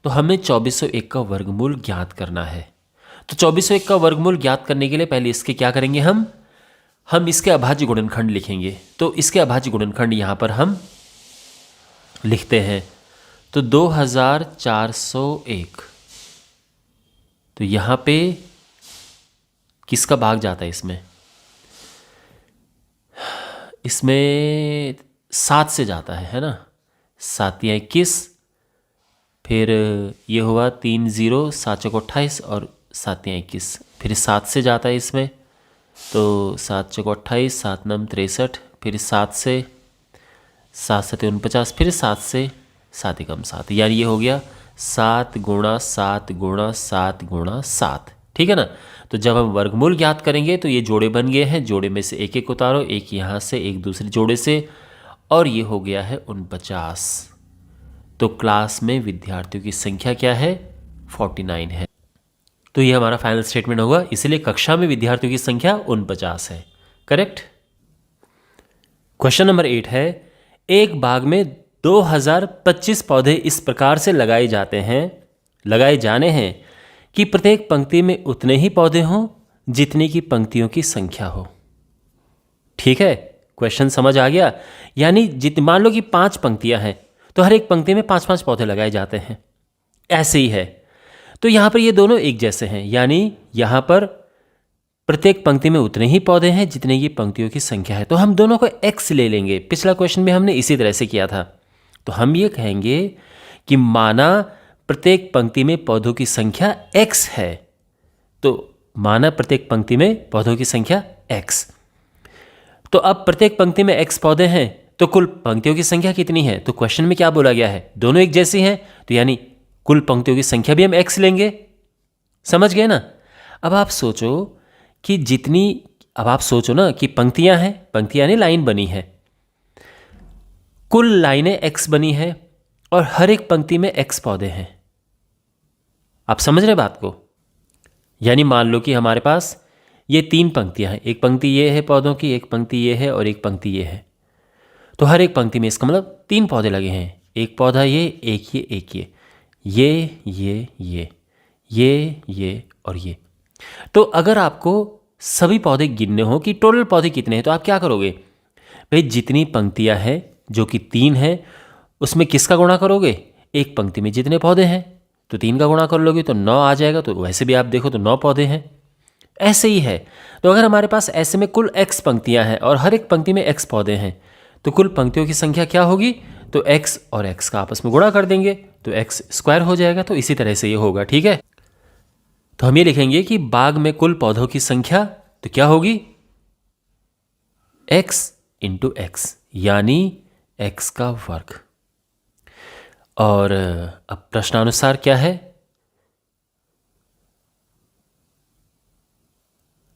तो हमें 2401 का वर्गमूल ज्ञात करना है। तो 2401 का वर्गमूल ज्ञात करने के लिए पहले इसके क्या करेंगे, हम इसके अभाज्य गुणनखंड लिखेंगे। तो इसके अभाज्य गुणनखंड यहां पर हम लिखते हैं, तो 2401, तो यहां पे किसका भाग जाता है इसमें? इसमें 7 से जाता है ना? 7 या 21, फिर ये हुआ 3 0, 7 चौक 28 और 7 या 21, फिर 7 से जाता है इसमें, तो 7 चौक 28, 7 नम 63, फिर 7 से 7 7 49, फिर 7 से 7 एकम 7, यानी ये हो गया 7 गुणा 7 गुणा 7 गुणा 7। ठीक है ना? तो जब हम वर्गमूल ज्ञात करेंगे तो ये जोड़े बन गए हैं, जोड़े में से एक एक उतारो, एक यहाँ से एक दूसरे जोड़े से, और ये हो गया है 49। तो क्लास में विद्यार्थियों की संख्या क्या है? 49 है। तो ये हमारा फाइनल स्टेटमेंट होगा, इसलिए कक्षा में विद्यार्थियों की संख्या 49 है। करेक्ट। क्वेश्चन नंबर 8 है, एक बाग में 2025 पौधे इस प्रकार से लगाए जाने हैं कि प्रत्येक पंक्ति में उतने ही पौधे हों जितने की पंक्तियों की संख्या हो। ठीक है, क्वेश्चन समझ आ गया? यानी मान लो कि 5 पंक्तियां हैं तो हर एक पंक्ति में 5-5 पौधे लगाए जाते हैं, ऐसे ही है। तो यहाँ पर ये दोनों एक जैसे हैं, यानी यहाँ पर प्रत्येक पंक्ति में उतने ही पौधे हैं जितने की पंक्तियों की संख्या है। तो हम दोनों को x ले लेंगे। पिछला क्वेश्चन में हमने इसी तरह से किया था। तो हम ये कहेंगे कि माना प्रत्येक पंक्ति में पौधों की संख्या x है, तो माना प्रत्येक पंक्ति में पौधों की संख्या x। तो अब प्रत्येक पंक्ति में x पौधे हैं तो कुल पंक्तियों की संख्या कितनी है? तो क्वेश्चन में क्या बोला गया है? दोनों एक जैसी हैं, तो यानी कुल पंक्तियों की संख्या भी हम x लेंगे। समझ गए ना? अब आप सोचो ना कि पंक्तियां हैं, पंक्तियां यानी लाइन बनी है, कुल लाइनें x बनी है और हर एक पंक्ति में x पौधे हैं। आप समझ रहे बात को? यानी मान लो कि हमारे पास ये 3 पंक्तियां हैं, एक पंक्ति ये है पौधों की, एक पंक्ति ये है और एक पंक्ति ये है। तो हर एक पंक्ति में इसका मतलब 3 पौधे लगे हैं, एक पौधा ये, एक ये और ये। तो अगर आपको सभी पौधे गिनने हो कि टोटल पौधे कितने हैं, तो आप क्या करोगे भाई? जितनी पंक्तियां हैं जो कि 3 हैं, उसमें किसका गुणा करोगे? एक पंक्ति में जितने पौधे हैं तो 3 का गुणा कर लोगे तो 9 आ जाएगा। तो वैसे भी आप देखो तो 9 पौधे हैं। ऐसे ही है। तो अगर हमारे पास ऐसे में कुल x पंक्तियां हैं और हर एक पंक्ति में x पौधे हैं, तो कुल पंक्तियों की संख्या क्या होगी? तो x और x का आपस में गुणा कर देंगे तो x स्क्वायर हो जाएगा। तो इसी तरह से ये होगा। ठीक है, तो हम ये लिखेंगे कि बाग में कुल पौधों की संख्या तो क्या होगी? x इंटू x, यानी x का वर्ग। और अब प्रश्नानुसार क्या है?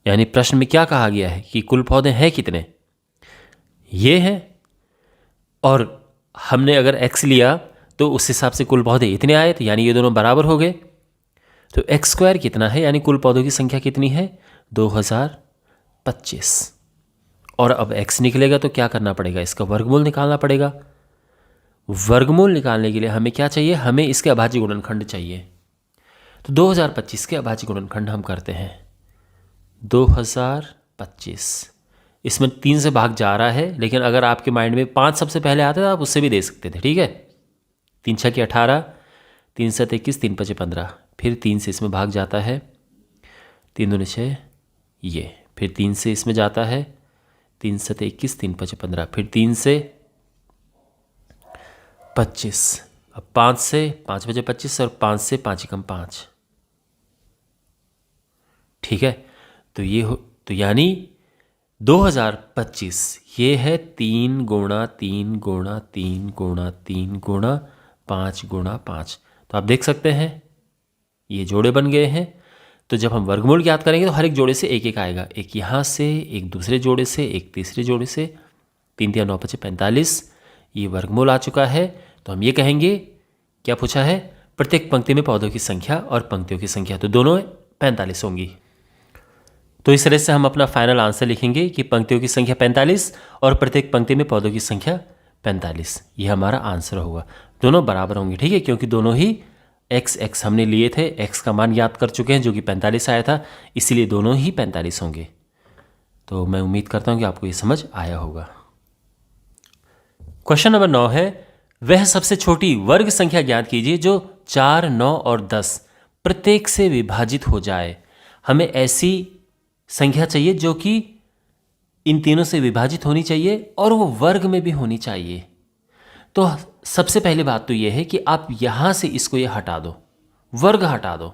यानी प्रश्न में क्या कहा गया है कि कुल पौधे हैं कितने? ये हैं, और हमने अगर x लिया तो उस हिसाब से कुल पौधे इतने आए, तो यानी ये दोनों बराबर हो गए। तो x स्क्वायर कितना है, यानी कुल पौधों की संख्या कितनी है? 2025। और अब x निकलेगा तो क्या करना पड़ेगा? इसका वर्गमूल निकालना पड़ेगा। वर्गमूल निकालने के लिए हमें क्या चाहिए? हमें इसके अभाज्य गुणनखंड चाहिए। तो 2025 के अभाज्य गुणनखंड हम करते हैं 2025। इसमें 3 से भाग जा रहा है, लेकिन अगर आपके माइंड में 5 सबसे पहले आता तो आप उससे भी दे सकते थे। ठीक है, 3 6 के 18, 3 7 21, 3 5 15, फिर 3 से इसमें भाग जाता है, 3 2 6 ये, फिर 3 से इसमें जाता है, 3 7 21, 3 5 15, फिर 3 से 25, अब 5 से 5 बजे 25 और 5 से 5 एकम 5। ठीक है, तो ये हो, तो यानी 2025 ये है 3 गुणा 3 गुणा 3 गुणा 3 गुणा 5 गुणा 5। तो आप देख सकते हैं ये जोड़े बन गए हैं। तो जब हम वर्गमूल ज्ञात करेंगे तो हर एक जोड़े से एक एक आएगा, एक यहाँ से, एक दूसरे जोड़े से, एक तीसरे जोड़े से। 3 3 9 5 45, ये वर्गमूल आ चुका है। तो हम ये कहेंगे, क्या पूछा है? प्रत्येक पंक्ति में पौधों की संख्या और पंक्तियों की संख्या, तो दोनों 45 होंगी। तो इस तरह से हम अपना फाइनल आंसर लिखेंगे कि पंक्तियों की संख्या 45 और प्रत्येक पंक्ति में पौधों की संख्या 45। ये हमारा आंसर होगा। दोनों बराबर होंगे। ठीक है, क्योंकि दोनों ही x हमने लिए थे, x का मान याद कर चुके हैं जो कि 45 आया था, इसीलिए दोनों ही 45 होंगे। तो मैं उम्मीद करता हूँ कि आपको ये समझ आया होगा। क्वेश्चन नंबर 9 है, वह सबसे छोटी वर्ग संख्या ज्ञात कीजिए जो 4, 9 और 10 प्रत्येक से विभाजित हो जाए। हमें ऐसी संख्या चाहिए जो कि इन तीनों से विभाजित होनी चाहिए और वो वर्ग में भी होनी चाहिए। तो सबसे पहली बात तो ये है कि आप यहां से इसको ये हटा दो, वर्ग हटा दो,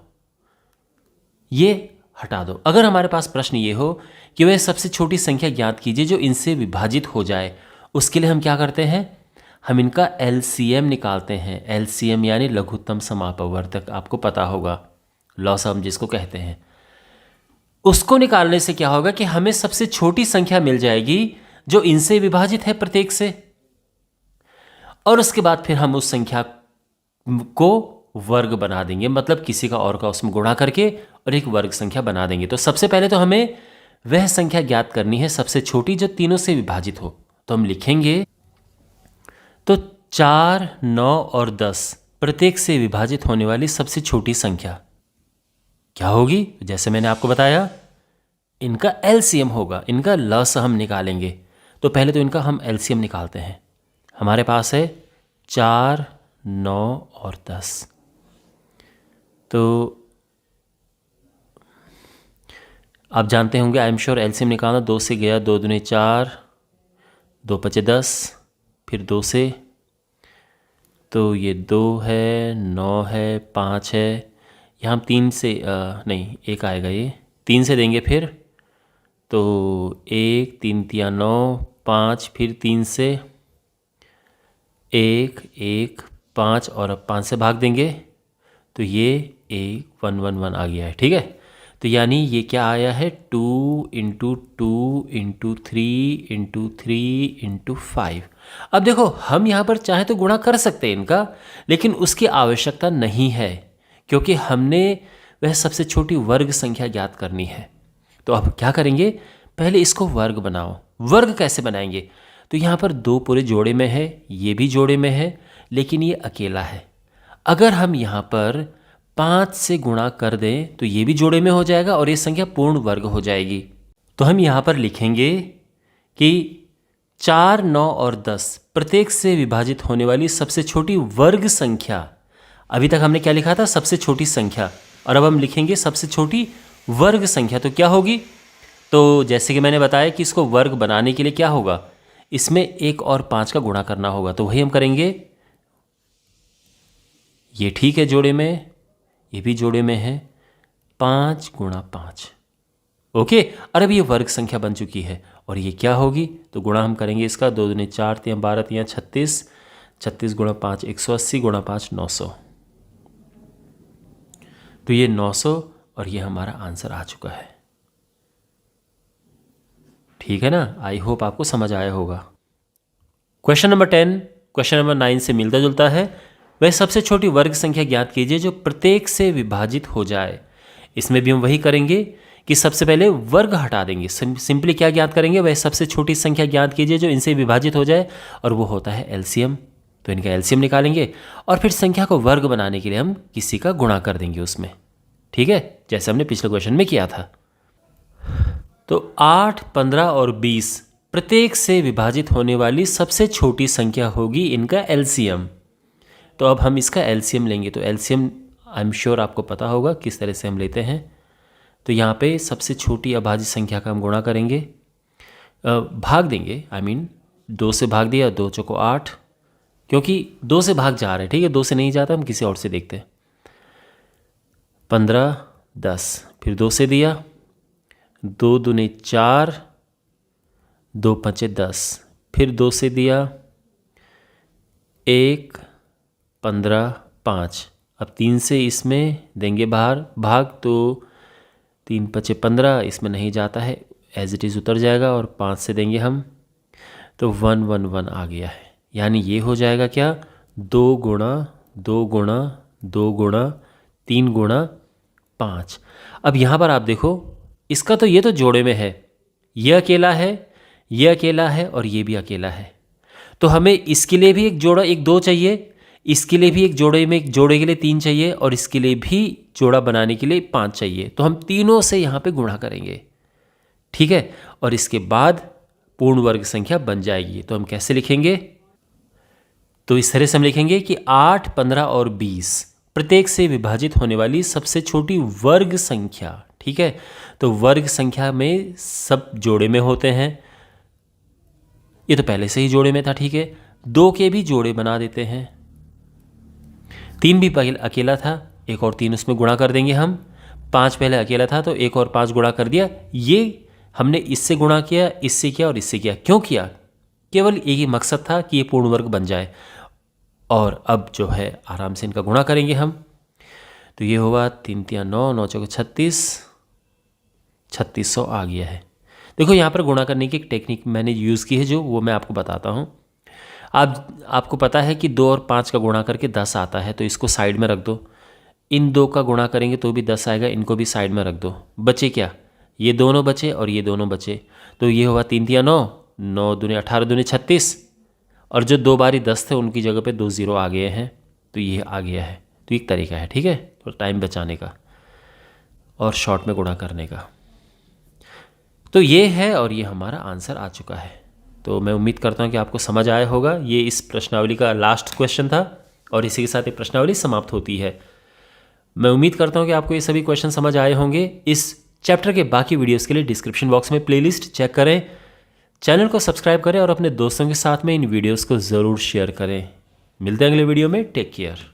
ये हटा दो। अगर हमारे पास प्रश्न ये हो कि वह सबसे छोटी संख्या ज्ञात कीजिए जो इनसे विभाजित हो जाए, उसके लिए हम क्या करते हैं, हम इनका एलसीएम निकालते हैं। एलसीएम यानी लघुत्तम समापवर्तक, आपको पता होगा, लॉसम जिसको कहते हैं। उसको निकालने से क्या होगा कि हमें सबसे छोटी संख्या मिल जाएगी जो इनसे विभाजित है प्रत्येक से, और उसके बाद फिर हम उस संख्या को वर्ग बना देंगे, मतलब किसी का और का उसमें गुणा करके और एक वर्ग संख्या बना देंगे। तो सबसे पहले तो हमें वह संख्या ज्ञात करनी है सबसे छोटी जो तीनों से विभाजित हो। तो हम लिखेंगे, तो 4, 9 और 10 प्रत्येक से विभाजित होने वाली सबसे छोटी संख्या क्या होगी? जैसे मैंने आपको बताया, इनका एलसीएम होगा, इनका लस हम निकालेंगे। तो पहले तो इनका हम एलसीएम निकालते हैं। हमारे पास है 4, 9 और 10। तो आप जानते होंगे, आई एम श्योर, एलसीएम निकालना। 2 से गया, 2 दूने 4, 2 पचे 10, फिर 2 से, तो ये 2 है, 9 है, 5 है, यहाँ हम 3 से नहीं 1 आएगा, ये 3 से देंगे फिर, तो 1, 3 तिया 9, 5, फिर 3 से 1, 1, 5 और अब 5 से भाग देंगे, तो ये 1, 1, 1, 1 आ गया है। ठीक है, तो यानी ये क्या आया है, 2 × 2 × 3 × 3 × 5। अब देखो, हम यहाँ पर चाहे तो गुणा कर सकते हैं इनका, लेकिन उसकी आवश्यकता नहीं है, क्योंकि हमने वह सबसे छोटी वर्ग संख्या ज्ञात करनी है। तो अब क्या करेंगे, पहले इसको वर्ग बनाओ। वर्ग कैसे बनाएंगे? तो यहाँ पर 2 पूरे जोड़े में है, ये भी जोड़े में है, लेकिन ये अकेला है। अगर हम यहाँ पर 5 से गुणा कर दें तो ये भी जोड़े में हो जाएगा और ये संख्या पूर्ण वर्ग हो जाएगी। तो हम यहाँ पर लिखेंगे कि 4, 9 और 10 प्रत्येक से विभाजित होने वाली सबसे छोटी वर्ग संख्या। अभी तक हमने क्या लिखा था, सबसे छोटी संख्या, और अब हम लिखेंगे सबसे छोटी वर्ग संख्या। तो क्या होगी? तो जैसे कि मैंने बताया कि इसको वर्ग बनाने के लिए क्या होगा, इसमें 1 और 5 का गुणा करना होगा। तो वही हम करेंगे। ये ठीक है जोड़े में, ये भी जोड़े में है, 5 × 5। ओके, और अब ये वर्ग संख्या बन चुकी है, और ये क्या होगी, तो गुणा हम करेंगे इसका। 2 दूने 4, 3 12, 3 36, 36 × 5 180, × 5 900। तो ये 900 और ये हमारा आंसर आ चुका है। ठीक है ना? आई होप आपको समझ आया होगा। क्वेश्चन नंबर 10 क्वेश्चन नंबर 9 से मिलता जुलता है। वह सबसे छोटी वर्ग संख्या ज्ञात कीजिए जो प्रत्येक से विभाजित हो जाए। इसमें भी हम वही करेंगे कि सबसे पहले वर्ग हटा देंगे। सिंपली क्या ज्ञात करेंगे, वह सबसे छोटी संख्या ज्ञात कीजिए जो इनसे विभाजित हो जाए, और वो होता है एलसीएम। तो इनका एलसीएम निकालेंगे और फिर संख्या को वर्ग बनाने के लिए हम किसी का गुणा कर देंगे उसमें। ठीक है, जैसे हमने पिछले क्वेश्चन में किया था। तो 8, 15 और 20 प्रत्येक से विभाजित होने वाली सबसे छोटी संख्या होगी इनका एलसीएम। तो अब हम इसका एलसीएम लेंगे। तो एलसीएम आई एम श्योर आपको पता होगा किस तरह से हम लेते हैं। तो यहाँ पे सबसे छोटी अभाज्य संख्या का हम गुणा करेंगे, भाग देंगे। आई मीन 2 से भाग दिया, 2 चौको 8, क्योंकि 2 से भाग जा रहे हैं। ठीक है, 2 से नहीं जाता, हम किसी और से देखते हैं। 15, 10, फिर 2 से दिया, 2 दूने 4, 2 पचे 10, फिर 2 से दिया, 1, 15, 5। अब 3 से इसमें देंगे बाहर भाग, तो 3 पचे 15, इसमें नहीं जाता है, एज इट इज़ उतर जाएगा, और 5 से देंगे हम, तो 1, 1, 1 आ गया है। यानी ये हो जाएगा क्या, 2 गुणा 2 गुणा 2 गुणा 3 गुणा 5। अब यहाँ पर आप देखो, इसका तो ये तो जोड़े में है, ये अकेला है, ये अकेला है, और ये भी अकेला है। तो हमें इसके लिए भी एक जोड़ा, एक 2 चाहिए, इसके लिए भी एक जोड़े में, एक जोड़े के लिए 3 चाहिए, और इसके लिए भी जोड़ा बनाने के लिए 5 चाहिए। तो हम तीनों से यहाँ पे गुणा करेंगे। ठीक है, और इसके बाद पूर्ण वर्ग संख्या बन जाएगी। तो हम कैसे लिखेंगे, तो इस तरह से हम लिखेंगे कि 8, 15 और 20 प्रत्येक से विभाजित होने वाली सबसे छोटी वर्ग संख्या। ठीक है। तो वर्ग संख्या में सब जोड़े में होते हैं, ये तो पहले से ही जोड़े में था, ठीक है। 2 के भी जोड़े बना देते हैं, 3 भी पहले अकेला था, एक और 3 उसमें गुणा कर देंगे हम। 5 पहले अकेला था तो एक और 5 गुणा कर दिया। ये हमने इससे गुणा किया, इससे किया और इससे किया। क्यों किया? केवल एक ही मकसद था कि ये पूर्ण वर्ग बन जाए। और अब जो है आराम से इनका गुणा करेंगे हम। तो ये हुआ 3 3 9, 9 चौके 36, 3600 आ गया है। देखो यहाँ पर गुणा करने की एक टेक्निक मैंने यूज़ की है, जो वो मैं आपको बताता हूँ। आपको पता है कि 2 और 5 का गुणा करके 10 आता है, तो इसको साइड में रख दो। इन 2 का गुणा करेंगे तो भी 10 आएगा, इनको भी साइड में रख दो। बचे क्या? ये दोनों बचे और ये दोनों बचे। तो ये हुआ 3 3 9, 9 दूनी 18 दूनी 36, और जो 2 बारी 10 थे उनकी जगह पे 2 0 आ गए हैं, तो ये आ गया है। तो एक तरीका है, ठीक है, तो टाइम बचाने का और शॉर्ट में गुणा करने का। तो ये है और ये हमारा आंसर आ चुका है। तो मैं उम्मीद करता हूँ कि आपको समझ आया होगा। ये इस प्रश्नावली का लास्ट क्वेश्चन था और इसी के साथ ये प्रश्नावली समाप्त होती है। मैं उम्मीद करता हूँ कि आपको ये सभी क्वेश्चन समझ आए होंगे। इस चैप्टर के बाकी वीडियोस के लिए डिस्क्रिप्शन बॉक्स में प्लेलिस्ट चेक करें, चैनल को सब्सक्राइब करें और अपने दोस्तों के साथ में इन वीडियोस को ज़रूर शेयर करें। मिलते हैं अगले वीडियो में। Take care.